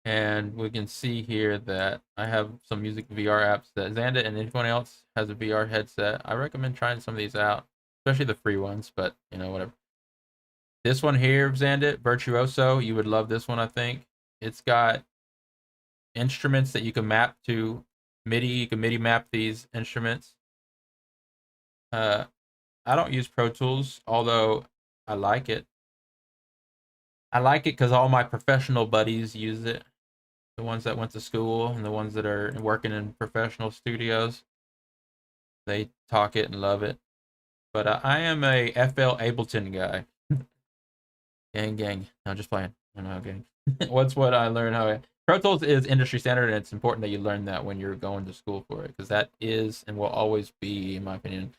And we can see here that I have some music VR apps that Xanda and anyone else has a VR headset. I recommend trying some of these out, especially the free ones, but whatever. This one here, Xandit, Virtuoso, you would love this one, I think. It's got instruments that you can map to MIDI. You can MIDI map these instruments. I don't use Pro Tools, although I like it. I like it because all my professional buddies use it. The ones that went to school and the ones that are working in professional studios. They talk it and love it. But I am a FL Ableton guy. Gang. No, just playing. I don't know, gang. What's what I learned how Pro Tools is industry standard, and it's important that you learn that when you're going to school for it, because that is and will always be, in my opinion,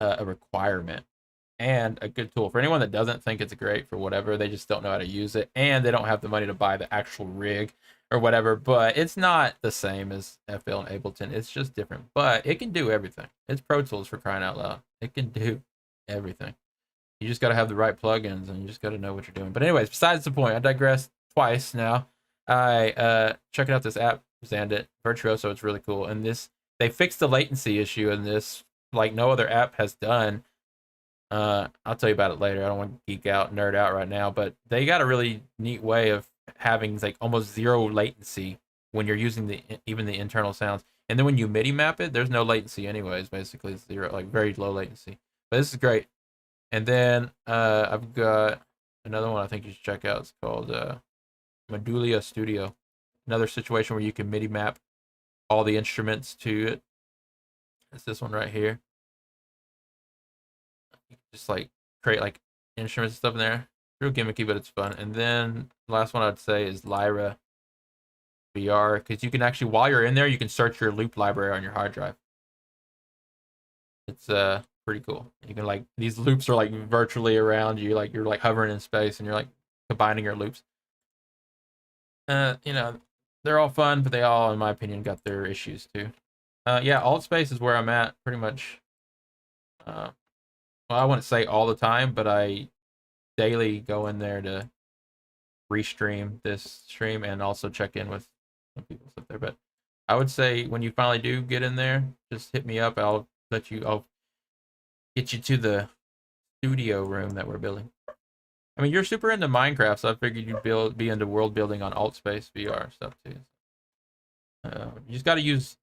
a requirement and a good tool for anyone that doesn't think it's great for whatever. They just don't know how to use it, and they don't have the money to buy the actual rig or whatever. But it's not the same as FL and Ableton. It's just different, but it can do everything. It's Pro Tools, for crying out loud. It can do everything. You just got to have the right plugins, and you just got to know what you're doing. But anyways, besides the point, I digress twice now. I checking out this app, Xandit, Virtuoso. It's really cool. And they fixed the latency issue in this, like no other app has done. I'll tell you about it later. I don't want to geek out, nerd out right now, but they got a really neat way of having like almost zero latency when you're using even the internal sounds. And then when you MIDI map it, there's no latency anyways. Basically, it's zero, like very low latency. But this is great. And then I've got another one I think you should check out. It's called Modulia Studio. Another situation where you can MIDI map all the instruments to it. It's this one right here. You can just like create like instruments and stuff in there. Real gimmicky, but it's fun. And then the last one I'd say is Lyra VR, because you can actually, while you're in there, you can search your loop library on your hard drive. It's pretty cool. You can like, these loops are like virtually around you, like you're like hovering in space and you're like combining your loops. They're all fun, but they all, in my opinion, got their issues too. Yeah, AltSpace is where I'm at pretty much. Well, I wouldn't say all the time, but I daily go in there to restream this stream and also check in with some people up there. But I would say when you finally do get in there, just hit me up. I'll get you to the studio room that we're building. I mean, you're super into Minecraft, so I figured you'd be into world building on AltSpace VR stuff too. You just got to use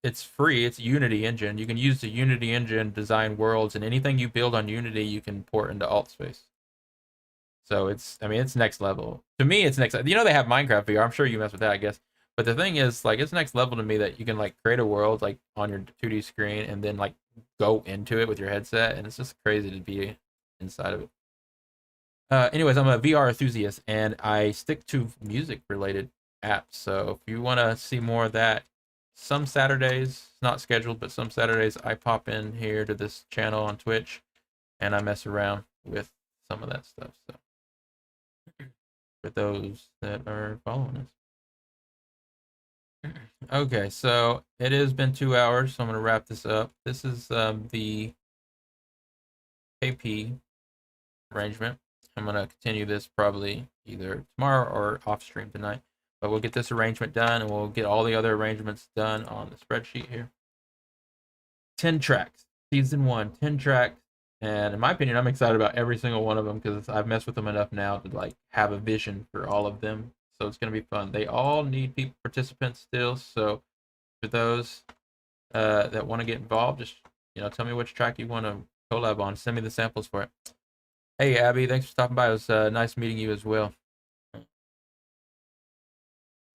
it's free. It's Unity engine. You can use the Unity engine, design worlds, and anything you build on Unity, you can port into AltSpace. So it's next level. To me, it's next. They have Minecraft VR. I'm sure you mess with that, I guess. But the thing is, like, it's next level to me that you can like create a world like on your 2D screen and then like go into it with your headset, and it's just crazy to be inside of it. Anyways, I'm a VR enthusiast and I stick to music related apps. So if you want to see more of that, some Saturdays, not scheduled, but some Saturdays I pop in here to this channel on Twitch and I mess around with some of that stuff. So for those that are following us. Okay, so it has been 2 hours, so I'm going to wrap this up. This is the KP arrangement. I'm going to continue this probably either tomorrow or off stream tonight. But we'll get this arrangement done and we'll get all the other arrangements done on the spreadsheet here. 10 tracks, season 1, 10 tracks. And in my opinion, I'm excited about every single one of them because I've messed with them enough now to like have a vision for all of them. So it's going to be fun. They all need participants still. So for those that want to get involved, just tell me which track you want to collab on. Send me the samples for it. Hey Abby, thanks for stopping by. It was nice meeting you as well.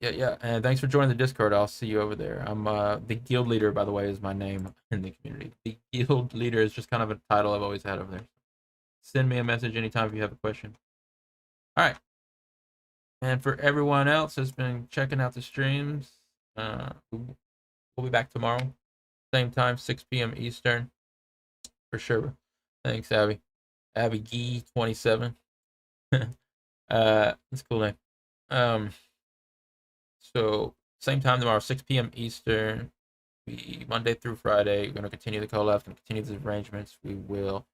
Yeah, and thanks for joining the Discord. I'll see you over there. I'm the guild leader, by the way, is my name in the community. The guild leader is just kind of a title I've always had over there. Send me a message anytime if you have a question. All right. And for everyone else that's been checking out the streams, we'll be back tomorrow, same time, 6 p.m. Eastern, for sure. Thanks, Abby. Abby Gee 27. That's a cool name. So same time tomorrow, 6 p.m. Eastern. Monday through Friday. We're gonna continue the collabs and continue the arrangements. We will,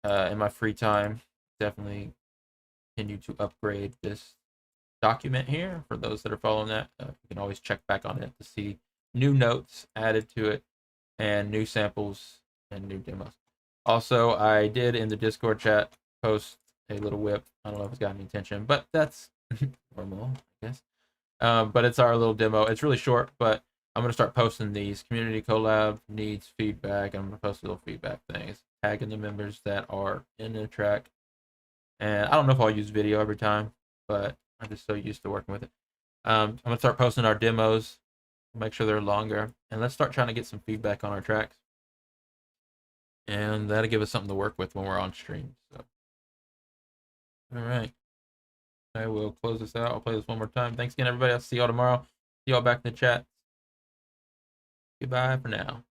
in my free time, definitely continue to upgrade this document here. For those that are following that, you can always check back on it to see new notes added to it and new samples and new demos. Also, I did in the Discord chat post a little whip. I don't know if it's got any attention, but that's normal, I guess. But it's our little demo. It's really short, but I'm going to start posting these. Community collab needs feedback. I'm going to post a little feedback things, tagging the members that are in the track. And I don't know if I'll use video every time, but I'm just so used to working with it. I'm going to start posting our demos, make sure they're longer, and let's start trying to get some feedback on our tracks. And that'll give us something to work with when we're on stream. So, all right. I will close this out. I'll play this one more time. Thanks again, everybody. I'll see y'all tomorrow. See y'all back in the chat. Goodbye for now.